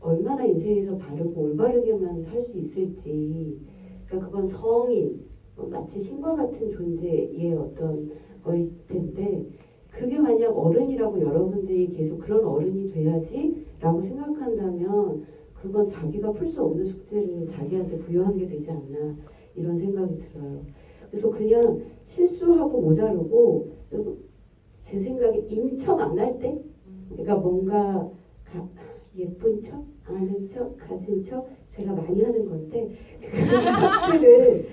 얼마나 인생에서 바르고 올바르게만 살 수 있을지 그러니까 그건 성인 마치 신과 같은 존재의 어떤 거일 텐데 그게 만약 어른이라고 여러분들이 계속 그런 어른이 돼야지 라고 생각한다면 그건 자기가 풀 수 없는 숙제를 자기한테 부여한 게 되지 않나 이런 생각이 들어요. 그래서 그냥 실수하고 모자르고 제 생각에 인척 안 할 때 그러니까 뭔가 예쁜 척, 아는 척, 가진 척 제가 많이 하는 건데 그런 척들을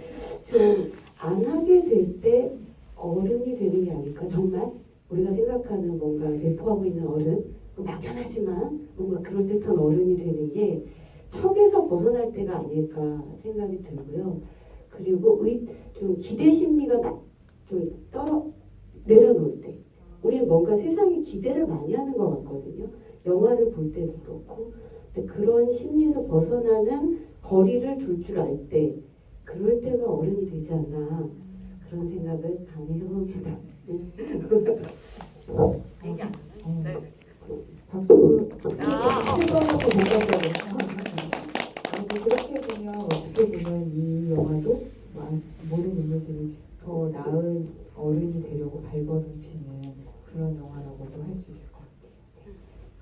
좀 안 하게 될 때 어른이 되는 게 아닐까. 정말 우리가 생각하는 뭔가 내포하고 있는 어른 막연하지만 뭔가 그럴듯한 어른이 되는 게 척에서 벗어날 때가 아닐까 생각이 들고요. 그리고 좀 기대 심리가 좀 내려놓을 때 우리는 뭔가 세상에 기대를 많이 하는 것 같거든요. 영화를 볼 때도 그렇고 근데 그런 심리에서 벗어나는 거리를 둘 줄 알 때 그럴 때가 어른이 되지 않나 그런 생각을 감히 해봅니다. 얘기 안 하네. 네. 박수 아. 실감하고 못한다고 그렇게 보면 어떻게 보면 이 영화도 모든 인물들이 더 나은 어른이 되려고 발버둥치는 그런 영화라고도 할 수 있을 것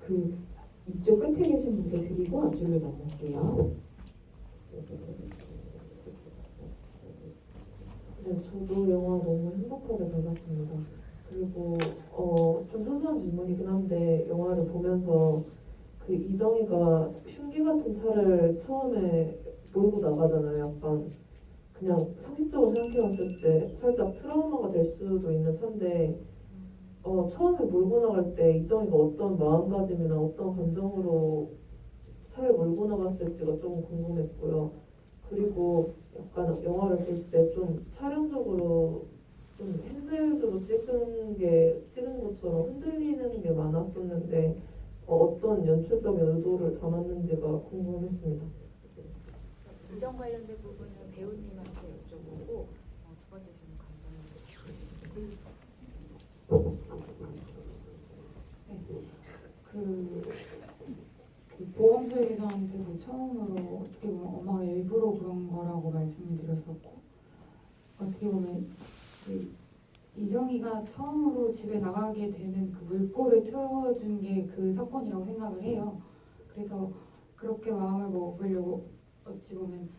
같아요. 이쪽 끝에 계신 분께 드리고 앞줄을 넘을게요. 네, 저도 영화 너무 행복하게 잘 봤습니다. 그리고 좀 사소한 질문이긴 한데 영화를 보면서 이정희가 흉기 같은 차를 처음에 몰고 나가잖아요. 약간 그냥 상식적으로 생각해봤을 때 살짝 트라우마가 될 수도 있는 차인데 처음에 몰고 나갈 때 이정이가 어떤 마음가짐이나 어떤 감정으로 차를 몰고 나갔을지가 좀 궁금했고요. 그리고 약간 영화를 보실 때 좀 촬영적으로 좀 핸들으로 찍은 것처럼 흔들리는 게 많았었는데 어떤 연출적인 의도를 담았는지가 궁금했습니다. 이전 관련된 부분은 배우님한테 여쭤보고 두 번째 질문 감독님. 그 보험 설계사한테도 처음으로 어떻게 보면 엄마가 일부러 그런 거라고 말씀을 드렸었고, 어떻게 보면 그 이정희가 처음으로 집에 나가게 되는 그 물꼬를 틀어준 게 그 사건이라고 생각을 해요. 그래서 그렇게 마음을 먹으려고 어찌 보면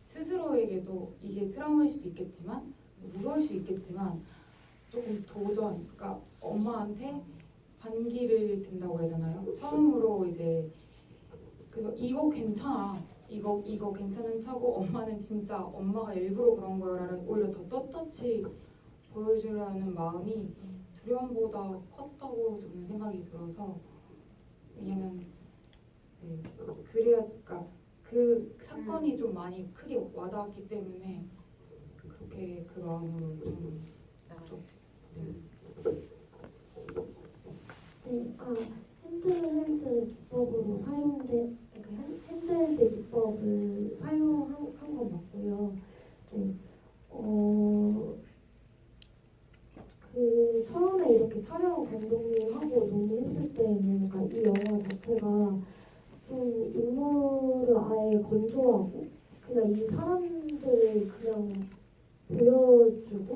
스스로에게도 이게 트라우마일 수도 있겠지만 무서울 수 있겠지만 조금 도전, 그러니까 엄마한테 반기를 든다고 해야 되나요? 처음으로 이제 그래서 이거 괜찮아, 이거 괜찮은 차고 엄마는 진짜 엄마가 일부러 그런 거라를 오히려 더 떳떳이 보여주려는 마음이 두려움보다 컸다고 저는 생각이 들어서, 왜냐면 네, 그래야 그러니까 그 사건이 좀 많이 크게 와닿았기 때문에 그렇게 그 마음으로 좀 핸드 기법으로 핸들드 기법을 사용한 건 맞고요. 네. 그 처음에 이렇게 촬영 감독님하고 논의했을 때는 그러니까 이 영화 자체가 좀 인물을 아예 건조하고 그냥 이 사람들을 그냥 보여주고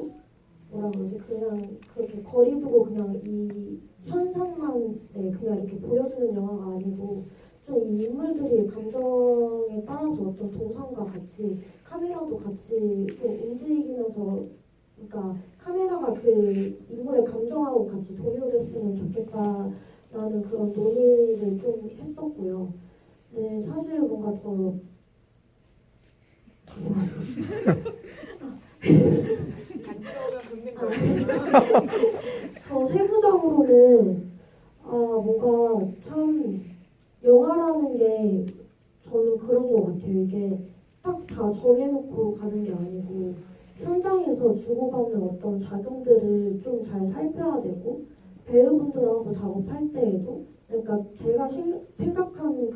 뭐라 그러지 그냥 그렇게 거리 두고 그냥 이 현상만 그냥 이렇게 보여주는 영화가 아니고 좀 이 인물들이 감정에 따라서 어떤 동상과 같이 카메라도 같이 좀 움직이면서 그러니까 카메라가 그 인물의 감정하고 같이 동요됐으면 좋겠다라는 그런 논의를 좀 했었고요. 네, 사실 뭔가 더 간지러우면 긁는 거예요. 더 세부적으로는 뭔가 참 영화라는 게 저는 그런 것 같아요. 이게 딱 다 정해놓고 가는 게 아니고 현장에서 주고받는 어떤 작용들을 좀 잘 살펴야 되고 배우분들하고 작업할 때에도 그러니까 제가 생각한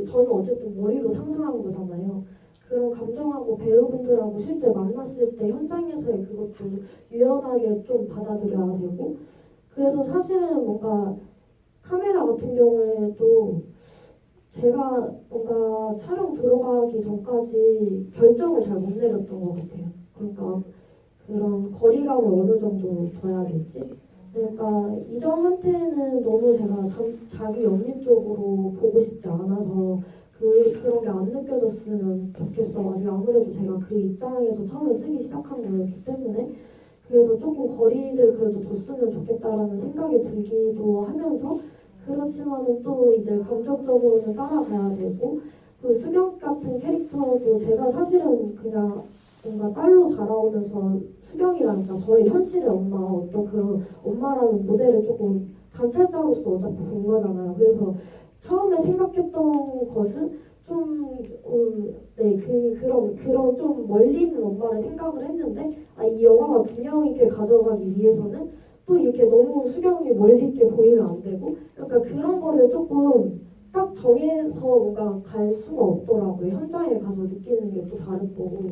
저는 어쨌든 머리로 상상한 거잖아요. 그런 감정하고 배우분들하고 실제 만났을 때 현장에서의 그것도 유연하게 좀 받아들여야 되고 그래서 사실은 뭔가 카메라 같은 경우에도 제가 뭔가 촬영 들어가기 전까지 결정을 잘 못 내렸던 것 같아요. 그러니까 그런 거리감을 어느 정도 둬야겠지. 그러니까 이정한테는 너무 제가 자기 연민 쪽으로 보고 싶지 않아서 그런 게 안 느껴졌으면 좋겠어가지고 아무래도 제가 그 입장에서 처음에 쓰기 시작한 거였기 때문에 그래서 조금 거리를 그래도 뒀으면 좋겠다라는 생각이 들기도 하면서 그렇지만은 또 이제 감정적으로는 따라가야 되고 그 수경 같은 캐릭터도 제가 사실은 그냥 뭔가 딸로 자라오면서 수경이라니까 저의 현실의 엄마 어떤 그런 엄마라는 모델을 조금 관찰자로서 어차피 본 거잖아요. 그래서 처음에 생각했던 것은 좀 그런 좀 멀리 있는 엄마를 생각을 했는데 이 영화가 균형 있게 가져가기 위해서는 또 이렇게 너무 수경이 멀리 있게 보이면 안 되고 약간 그런 거를 조금 딱 정해서 뭔가 갈 수가 없더라고요. 현장에 가서 느끼는 게 또 다른 거고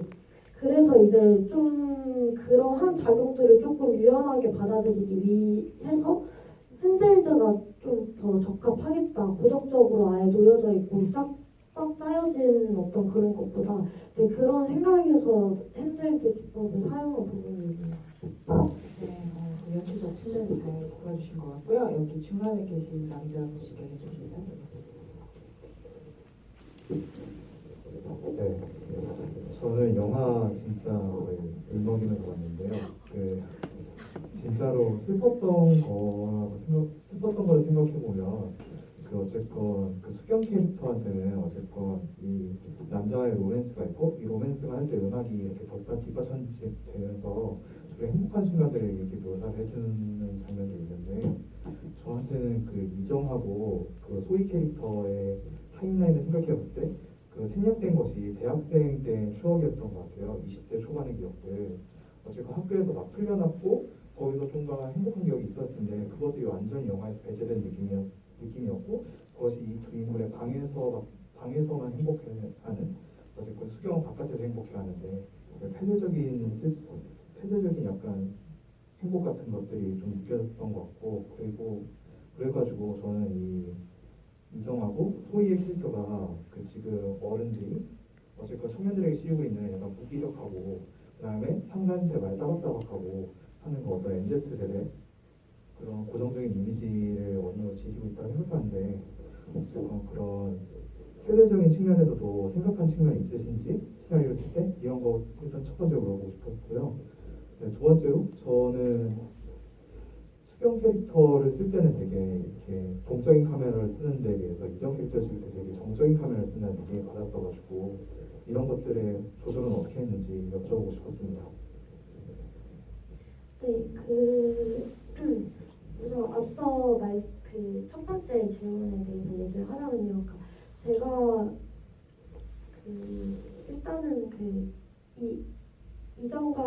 그래서 이제 좀 그러한 작용들을 조금 유연하게 받아들이기 위해서 핸들드가 좀 더 적합하겠다. 고정적으로 아예 놓여져 있고 딱 짜여진 어떤 그런 것보다 그런 생각에서 핸들드 기법을 사용한 부분이에요. 네, 연출적 측면을 잘 짚어주신 것 같고요. 여기 중간에 계신 남자분께 해주실까요? 네, 저는 영화 진짜 울먹이면서 봤는데요. 진짜로 슬펐던 거를 생각해 보면 그 어쨌건 그 수경 캐릭터한테는 어쨌건 이 남자의 로맨스가 있고 이 로맨스가 할 때 음악이 이렇게 뒷받침되면서 되게 행복한 순간들을 이렇게 묘사를 해주는 장면이 있는데 저한테는 그 이정하고 그 소희 캐릭터의 타임라인을 생각해 볼 때 그 생략된 것이 대학생 때 추억이었던 것 같아요. 20대 초반의 기억들. 어쨌건 학교에서 막 풀려났고 거기서 좀 더 행복한 기억이 있었는데 그것들이 완전히 영화에서 배제된 느낌이었고 그것이 이 두 인물의 방에서만 행복해하는 어쨌건 수경은 바깥에서 행복해하는데 폐쇄적인 약간 행복 같은 것들이 좀 느껴졌던 것 같고 그래가지고 저는 이정하고 소희의 캐릭터가 그 지금 어른들이 어쨌건 청년들에게 씌우고 있는 약간 무기력하고 그다음에 상사한테 말 따박따박하고 하는 그 어떤 MZ세대 그런 고정적인 이미지를 어느 정도 지니고 있다고 생각하는데 어쨌건 그런 세대적인 측면에서도 생각한 측면이 있으신지 시나리오 쓸 때 이런 거 일단 첫 번째로 물어보고 싶었고요. 네, 두 번째로 저는 수경 캐릭터를 쓸 때는 되게 이렇게 동적인 카메라를 쓰는 데 비해서 이정 캐릭터 쓸 때 되게 정적인 카메라를 쓴다는 느낌이 받았어가지고 이런 것들의 조절은 어떻게 했는지 여쭤보고 싶었습니다. 네, 우선 앞서 그 첫 번째 질문에 대해서 얘기를 하자면요. 그러니까 제가 일단은 이정과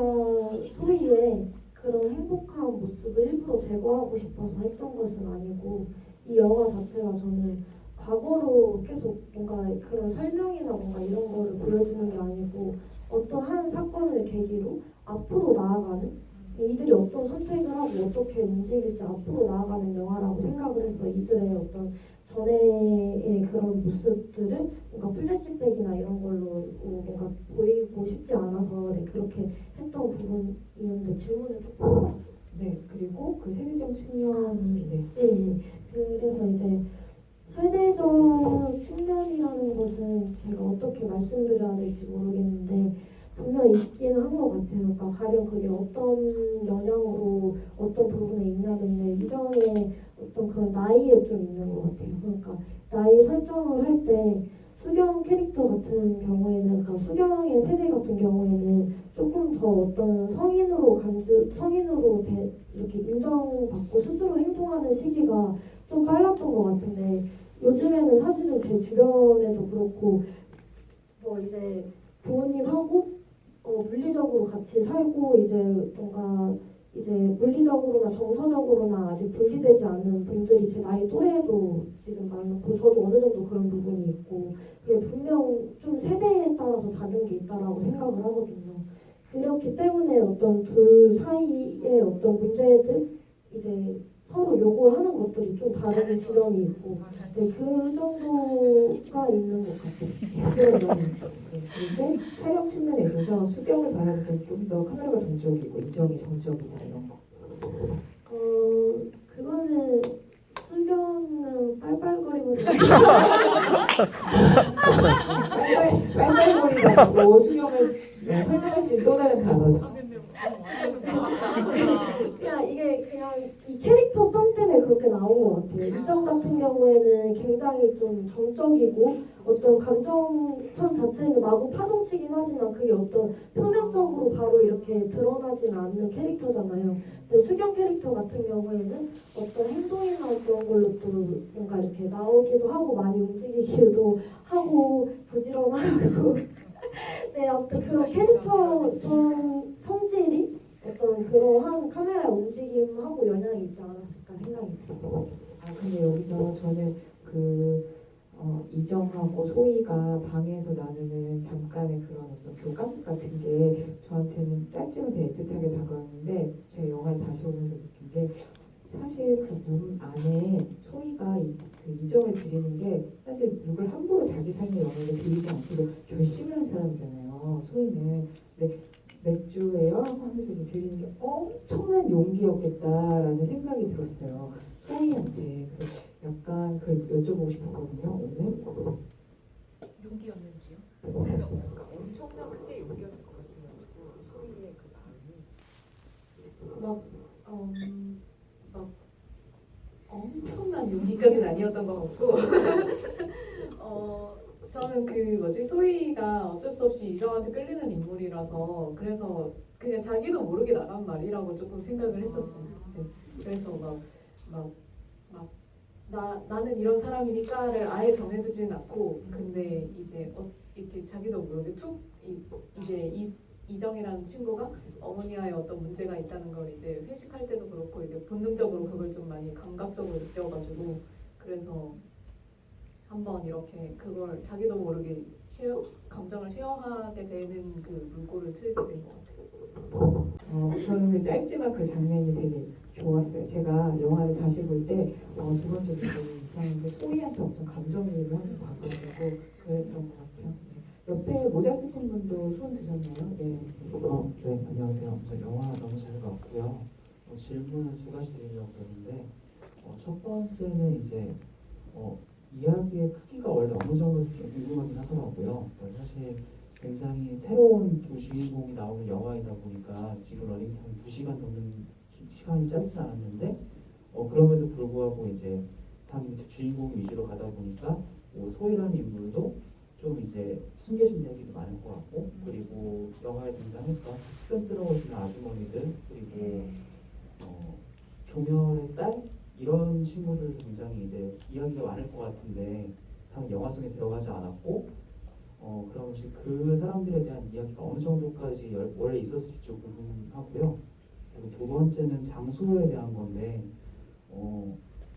소희의 그런 행복한 모습을 일부러 제거하고 싶어서 했던 것은 아니고 이 영화 자체가 저는 과거로 계속 뭔가 그런 설명이나 뭔가 이런 거를 보여주는 게 아니고 어떤 한 사건을 계기로 앞으로 나아가는 이들이 어떤 선택을 하고 어떻게 움직일지 앞으로 나아가는 영화라고 생각을 해서 이들의 어떤 전에의 그런 모습들을 뭔가 플래시백이나 이런 걸로 뭔가 보이고 싶지 않아서 그렇게 했던 부분이었는데 질문을 조금 네, 그리고 그 세대적 측면이 네. 네, 그래서 이제 세대적 측면이라는 것은 제가 어떻게 말씀드려야 될지 모르겠는데 분명 있기는 한 것 같아요. 그러니까 가령 그게 어떤 영향으로 어떤 부분에 있냐면요. 이정의 어떤 그런 나이에 좀 있는 것 같아요. 그러니까 나이 설정을 할 때 수경 캐릭터 같은 경우에는 그러니까 수경의 세대 같은 경우에는 조금 더 어떤 성인으로 이렇게 인정받고 스스로 행동하는 시기가 좀 빨랐던 것 같은데 요즘에는 사실은 제 주변에도 그렇고 뭐 이제 부모님하고 물리적으로 같이 살고 이제 뭔가 이제 물리적으로나 정서적으로나 아직 분리되지 않은 분들이 제 나이 또래에도 지금 많고 저도 어느 정도 그런 부분이 있고 그게 분명 좀 세대에 따라서 다른 게 있다라고 생각을 하거든요. 그렇기 때문에 어떤 둘 사이의 어떤 문제들 이제 서로 요구하는 것들이 좀 다른 지점이 있고 네, 그 정도가 있는 것 같아요. 그리고 촬영 측면에 있어서 수경을 바라볼 때 좀 더 카메라가 동적이고 이정이 정적이다 이런 거. 그거는 수경은 빨빨거리면서 빨빨거리다고 수경을 설명할 수 있는 또 다른 단어. 그냥 이게 그냥 이 캐릭터 성 때문에 그렇게 나온 것 같아요. 이정 같은 경우에는 굉장히 좀 정적이고 어떤 감정선 자체는 마구 파동치긴 하지만 그게 어떤 표면적으로 바로 이렇게 드러나지는 않는 캐릭터잖아요. 근데 수경 캐릭터 같은 경우에는 어떤 행동이나 그런 걸로 또 뭔가 이렇게 나오기도 하고 많이 움직이기도 하고 부지런하고 네, 아무튼 그런 캐릭터 성질이 어떤 그러한 카메라의 움직임하고 영향이 있지 않았을까 생각이 들어요. 근데 여기서 저는 이정하고 소희가 방에서 나누는 잠깐의 그런 어떤 교감 같은 게 저한테는 짧지만 되게 애틋하게 다가왔는데 제가 영화를 다시 보면서 느낀 게 사실 그 문 안에 소희가 그 이정을 드리는 게 사실 누굴 함부로 자기 삶의 영역에 들이지 않기로 결심을 한 사람이잖아요. 소희는. 근데 맥주예요? 하면서 이제 드리는 게 엄청난 용기였겠다라는 생각이 들었어요. 소희한테. 그래서 약간 그걸 여쭤보고 싶었거든요. 오늘. 용기였는지요? 그러니까 엄청난 크게 용기였을 것 같아가지고 소희의 그 마음이 막 엄청난 용기 얘기까지는 아니었던 것 같고 저는 소희가 어쩔 수 없이 이정한테 끌리는 인물이라서 그래서 그냥 자기도 모르게 나간 말이라고 조금 생각을 했었어요. 네. 그래서 나는 이런 사람이니까를 아예 정해두진 않고 근데 이제 이렇게 자기도 모르게 이제 이정이라는 친구가 어머니와의 어떤 문제가 있다는 걸 이제 회식할 때도 그렇고 이제 본능적으로 그걸 좀 많이 감각적으로 느껴가지고 그래서 한번 이렇게 그걸 자기도 모르게 감정을 쉐어하게 되는 그 물꼬를 틀게 된 것 같아요. 저는 그 짧지만 그 장면이 되게 좋았어요. 제가 영화를 다시 볼 때 두 번째 부분이 이상한데 소희한테 엄청 감정이입을 하면서 봐가지고 그랬던 것 같아요. 네. 옆에 모자 쓰신 분도 손 드셨나요? 네. 네, 안녕하세요. 저 영화 너무 잘 봤고요. 질문을 두 가지 드리려고 했는데 첫 번째는 이제 이야기의 크기가 원래 어느 정도 좀 궁금하긴 하더라고요. 사실 굉장히 새로운 두 주인공이 나오는 영화이다 보니까 지금 러닝타임 2시간 넘는 시간이 짧지 않았는데 그럼에도 불구하고 이제 당연히 주인공 위주로 가다 보니까 소희라는 인물도 좀 이제 숨겨진 얘기도 많을 것 같고 그리고 영화에 등장했던 수변 들어오시는 아주머니들 그리고 조멸의 딸 이런 친구들 굉장히 이제 이야기가 많을 것 같은데 당연히 영화 속에 들어가지 않았고 그럼 혹시 그 사람들에 대한 이야기가 어느 정도까지 원래 있었을지 궁금하고요. 그리고 두 번째는 장소에 대한 건데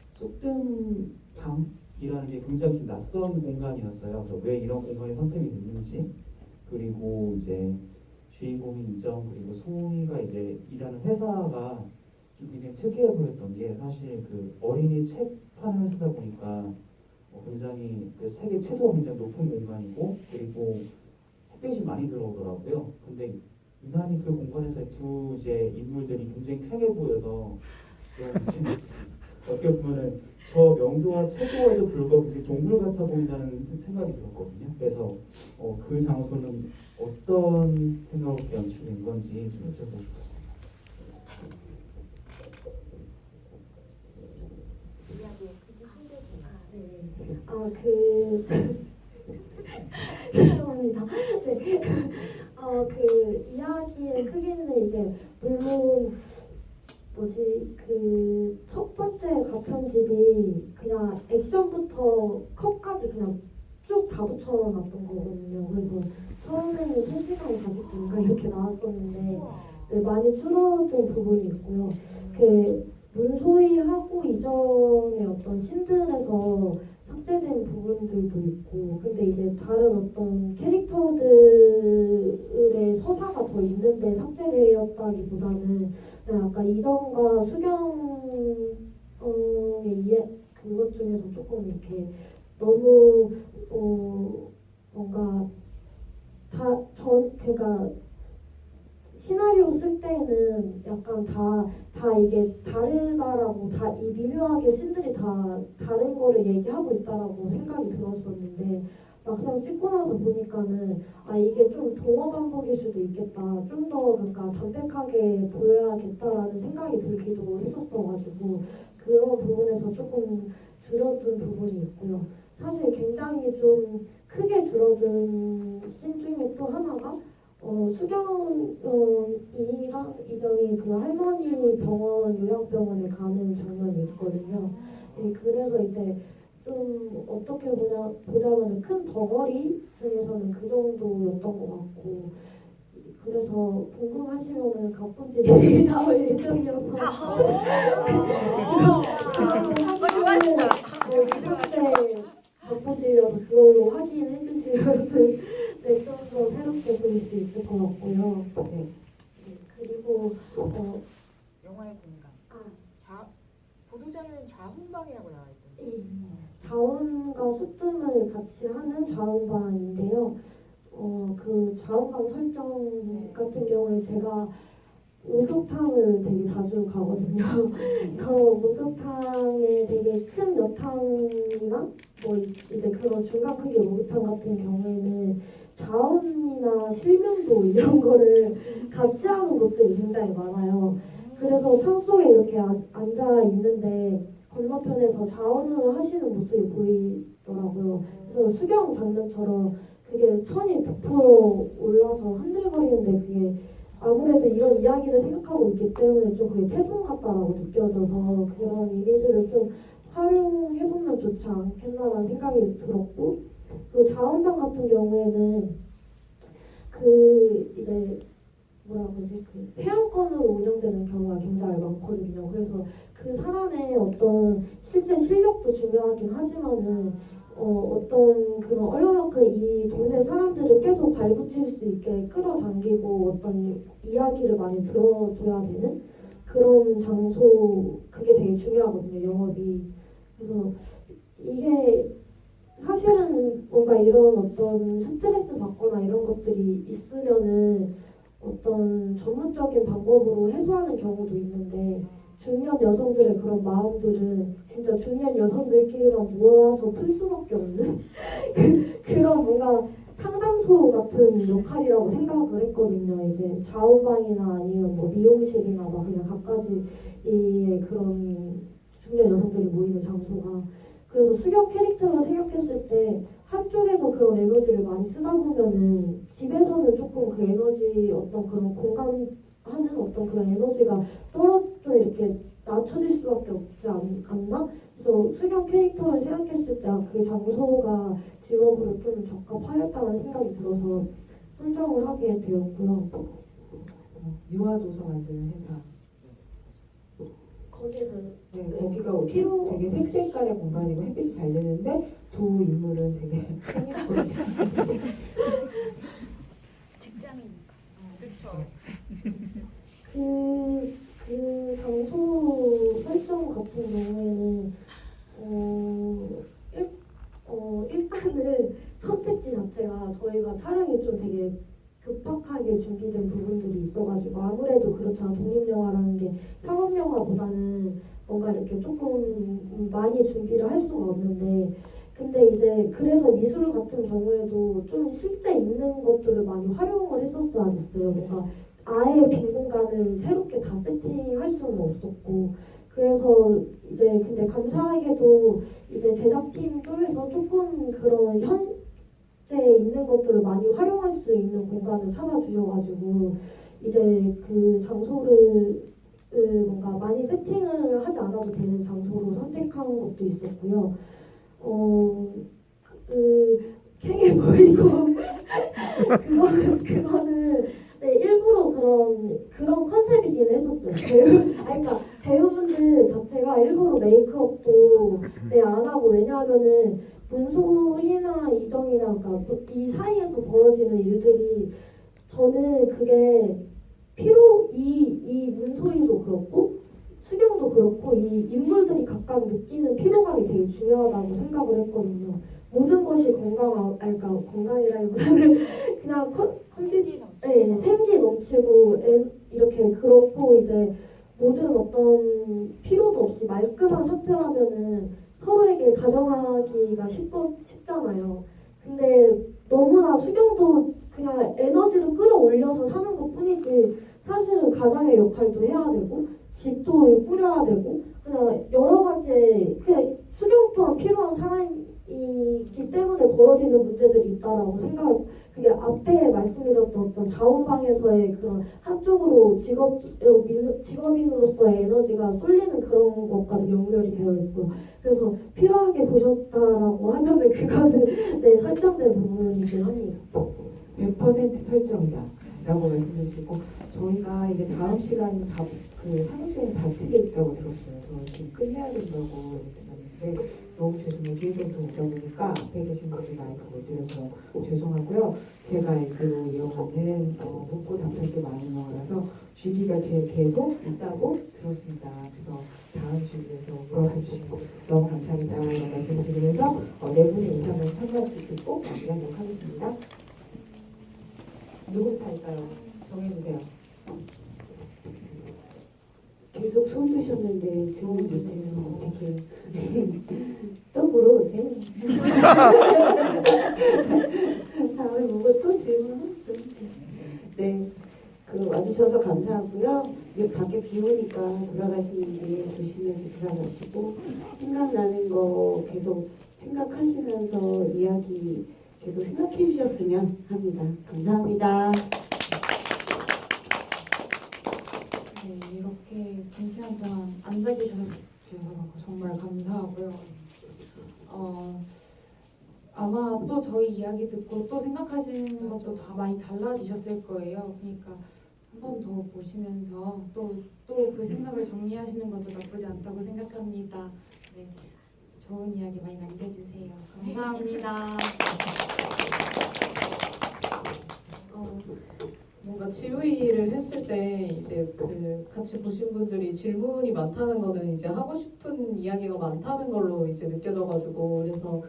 쑥등 방이라는 게 굉장히 낯선 공간이었어요. 그래서 왜 이런 공간이 선택이 됐는지 그리고 이제 주인공인 이정 그리고 소희가 이제 일하는 회사가 좀 굉장히 특이해 보였던 게 사실 그 어린이 책판을 쓰다 보니까 굉장히 그 세계 최소가 굉장히 높은 공간이고 그리고 햇빛이 많이 들어오더라고요. 근데 유난히 그 공간에서 두 이제 인물들이 굉장히 쾌해 보여서 어떻게 보면은 저 명도와 채도에도 불구하고 굉장히 동물 같아 보인다는 생각이 들었거든요. 그래서 그 장소는 어떤 생각으로 연출된 건지 좀 여쭤보고 싶었어요. 죄송합니다. 네. 그 이야기의 크기는 이게 물론 첫 번째 가편집이 그냥 액션부터 컷까지 그냥 쭉 다 붙여놨던 거거든요. 그래서 처음에는 3시간 40분인가 이렇게 나왔었는데 네, 많이 줄어든 부분이 있고요. 문소희하고 이정의 어떤 신들에서 삭제된 부분들도 있고 근데 이제 다른 어떤 캐릭터들의 서사가 더 있는데 삭제되었다기보다는 그냥 약간 이정과 수경의 그것 중에서 조금 이렇게 너무 뭔가 그러니까 시나리오 쓸 때는 약간 다 이게 다르다라고 이 미묘하게 씬들이 다 다른 거를 얘기하고 있다라고 생각이 들었었는데 막상 찍고 나서 보니까는 이게 좀 동어 반복일 수도 있겠다 좀 더 그러니까 담백하게 보여야겠다라는 생각이 들기도 했었어가지고 그런 부분에서 조금 줄어든 부분이 있고요. 사실 굉장히 좀 크게 줄어든 씬 중에 또 하나가 수경이랑 이정이 그 할머니 요양병원에 가는 장면이 있거든요. 네, 그래서 이제 좀 어떻게 보자면 큰 덩어리 중에서는 그 정도였던 것 같고 그래서 궁금하시면은 가끔씩 나올 예정이어서 좋아하신다. 가끔씩이어서 그걸로 확인해 주시면 네, 좀 더 새롭게 보일 수 있을 것 같고요. 네. 그리고 영화의 공간. 보도자료엔 좌훈방이라고 나와 있던데. 자원과 수뜸을 같이 하는 좌우방인데요. 그 좌우방 설정 같은 경우에 제가 목욕탕을 되게 자주 가거든요. 그래서 목욕탕에 되게 큰 여탕이나 이제 그런 중간 크기 목욕탕 같은 경우에는 자원이나 실명도 이런 거를 같이 하는 곳들이 굉장히 많아요. 그래서 탕 속에 이렇게 앉아 있는데 건너편에서 자원을 하시는 모습이 보이더라고요. 그래서 수경 장면처럼 그게 천이 부풀어 올라서 흔들거리는데 그게 아무래도 이런 이야기를 생각하고 있기 때문에 좀 그게 태동 같다라고 느껴져서 그런 이미지를 좀 활용해보면 좋지 않겠나라는 생각이 들었고, 그 자원방 같은 경우에는 그 이제 뭐라 그러지, 그 폐업권으로 운영되는 경우가 굉장히 많거든요. 그래서 그 사람의 어떤 실제 실력도 중요하긴 하지만은 어떤 그런 얼마만큼 이 동네 사람들을 계속 발붙일 수 있게 끌어당기고 어떤 이야기를 많이 들어줘야 되는 그런 장소, 그게 되게 중요하거든요, 영업이. 그래서 이게 사실은 뭔가 이런 어떤 스트레스 받거나 이런 것들이 있으면은 어떤 전문적인 방법으로 해소하는 경우도 있는데, 중년 여성들의 그런 마음들은 진짜 중년 여성들끼리만 모아서 풀 수밖에 없는 그런 뭔가 상담소 같은 역할이라고 생각을 했거든요. 이게 자원방이나 아니면 뭐 미용실이나 막 그냥 각가지의 그런 중년 여성들이 모이는 장소가. 그래서 수경 캐릭터를 생각했을 때 한쪽에서 그런 에너지를 많이 쓰다 보면은 집에서는 조금 그 에너지, 어떤 그런 공감하는 어떤 그런 에너지가 좀 이렇게 낮춰질 수밖에 없지 않나? 그래서 수경 캐릭터를 생각했을 때 그 장소가 직업으로 좀 적합하겠다는 생각이 들어서 선정을 하게 되었고요. 유아도서 만드는 회사. 거기서 네, 거기가 되게 색색깔의 공간이고 햇빛이 잘 되는데 두 인물은 되게 직장이니까. 그렇죠. 그 장소 설정 같은 경우에는 일단은 선택지 자체가 저희가 촬영이 좀 되게 급박하게 준비된 부분들이 있어가지고, 아무래도 그렇잖아. 독립영화라는 게 상업영화보다는 뭔가 이렇게 조금 많이 준비를 할 수가 없는데, 근데 이제 그래서 미술 같은 경우에도 좀 실제 있는 것들을 많이 활용을 했었어야 됐어요. 뭔가 아예 빈 공간을 새롭게 다 세팅할 수는 없었고, 그래서 이제 근데 감사하게도 이제 제작팀 쪽에서 조금 그런 현재 있는 것들을 많이 활용할 수 있는 공간을 찾아주셔가지고 이제 그 장소를 뭔가 많이 세팅을 하지 않아도 되는 장소로 선택한 것도 있었고요. 캥해 보이고 그거는 네, 일부러 그런 컨셉이긴 했었어요. 그러니까 배우분들 자체가 일부러 메이크업도 안 하고, 왜냐하면은 문소희나 이정이나 그러니까 이 사이에서 벌어지는 일들이, 저는 그게 이 문소희도 그렇고 수경도 그렇고 이 인물들이 각각 느끼는 피로감이 되게 중요하다고 생각을 했거든요. 모든 것이 건강이라기보다는 그냥 생기 넘치고 이렇게 그렇고, 이제 모든 어떤 피로도 없이 말끔한 상태라면은 서로에게 다정하기가 쉽잖아요. 근데 너무나 수경도 그냥 에너지를 끌어올려서 사는 것 뿐이지, 사실은 가장의 역할도 해야 되고 집도 꾸려야 되고 그냥 여러 가지, 그냥 수경 또한 필요한 사람이기 때문에 벌어지는 문제들이 있다라고 생각. 그게 앞에 말씀드렸던 어떤 자원방에서의 그런 한쪽으로 직업인으로서의 에너지가 쏠리는 그런 것과도 연결이 되어 있고, 그래서 필요하게 보셨다라고 하면은 그거는 네, 설정된 부분이긴 합니다. 100% 설정이다 라고 말씀해주시고, 저희가 이게 다음 시간이 상영 시간이 다 트게 있다고 들었어요. 저는 지금 끝내야 된다고 들었는데 너무 죄송해요. 뒤에서부터 오다 보니까 앞에 계신 분들이 마이크 못 드려서 죄송하고요. 제가 알기로 이 영화는 묻고 답할 게 많은 영화라서 주기가 계속 있다고 들었습니다. 그래서 다음 주기에서 물어봐 주시고 너무 감사합니다라는 말씀을 드리면서 네 분의 인사는 한 번씩 듣고 마무리하도록 하겠습니다. 누구부터 할까요? 정해주세요. 계속 손 드셨는데 질문 주세요. 어떻게 또 물어보세요. 다음에 뭐가 또 질문하세요. 네. 와주셔서 감사하고요. 이제 밖에 비 오니까 돌아가시는 길 조심해서 돌아가시고 생각나는 거 계속 생각하시면서 이야기 계속 생각해 주셨으면 합니다. 감사합니다. 네, 이렇게 긴 시간 동안 앉아 계셔서 정말 감사하고요. 아마 또 저희 이야기 듣고 또 생각하시는 것도 다 많이 달라지셨을 거예요. 그러니까 한 번 더 보시면서 또 그 생각을 정리하시는 것도 나쁘지 않다고 생각합니다. 네, 좋은 이야기 많이 남겨주세요. 감사합니다. 뭔가 지우이를 했을 때 이제 그 같이 보신 분들이 질문이 많다는 거는 이제 하고 싶은 이야기가 많다는 걸로 이제 느껴져가지고 그래서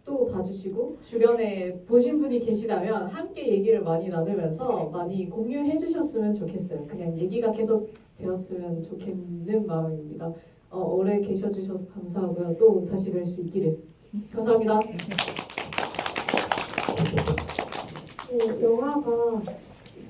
또 봐주시고 주변에 보신 분이 계시다면 함께 얘기를 많이 나누면서 많이 공유해 주셨으면 좋겠어요. 그냥 얘기가 계속 되었으면 좋겠는 마음입니다. 오래 계셔주셔서 감사하고요. 또 다시 뵐 수 있기를. 감사합니다. 네, 영화가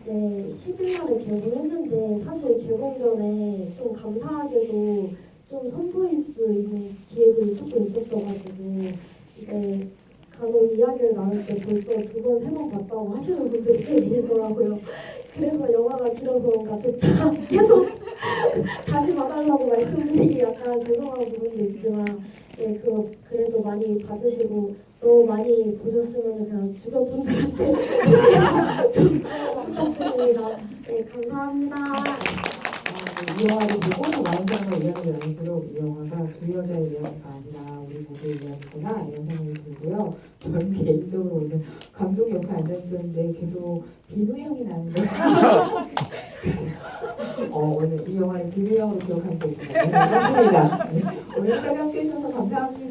이제 10일 만에 개봉했는데 사실 개봉 전에 좀 감사하게도 좀 선보일 수 있는 기회들이 조금 있었어가지고 이제 간혹 이야기를 나눌 때 벌써 2번, 3번 봤다고 하시는 분들이 꽤 계시더라고요. 그래서 영화가 길어서 뭔가 조차 계속 다시 봐달라고 말씀드리기 약간 죄송한 부분도 있지만 네, 그래도 많이 봐주시고 또 많이 보셨으면 그냥 주변 분들한테 좀 부탁드립니다. 네, 감사합니다. 이 영화를 보고 많은 사람과 이야기를 나눌수록 이 영화가 두 여자의 이야기가 아니라 우리 모두의 이야기구나 이런 생각이 들고요. 저는 개인적으로 오늘 감독 옆에 앉아있었는데 계속 비누 향이 나는 거예요. 오늘 이 영화를 비누 향으로 기억하고 있습니다. 네, 반갑습니다. 네, 오늘까지 함께 해주셔서 감사합니다.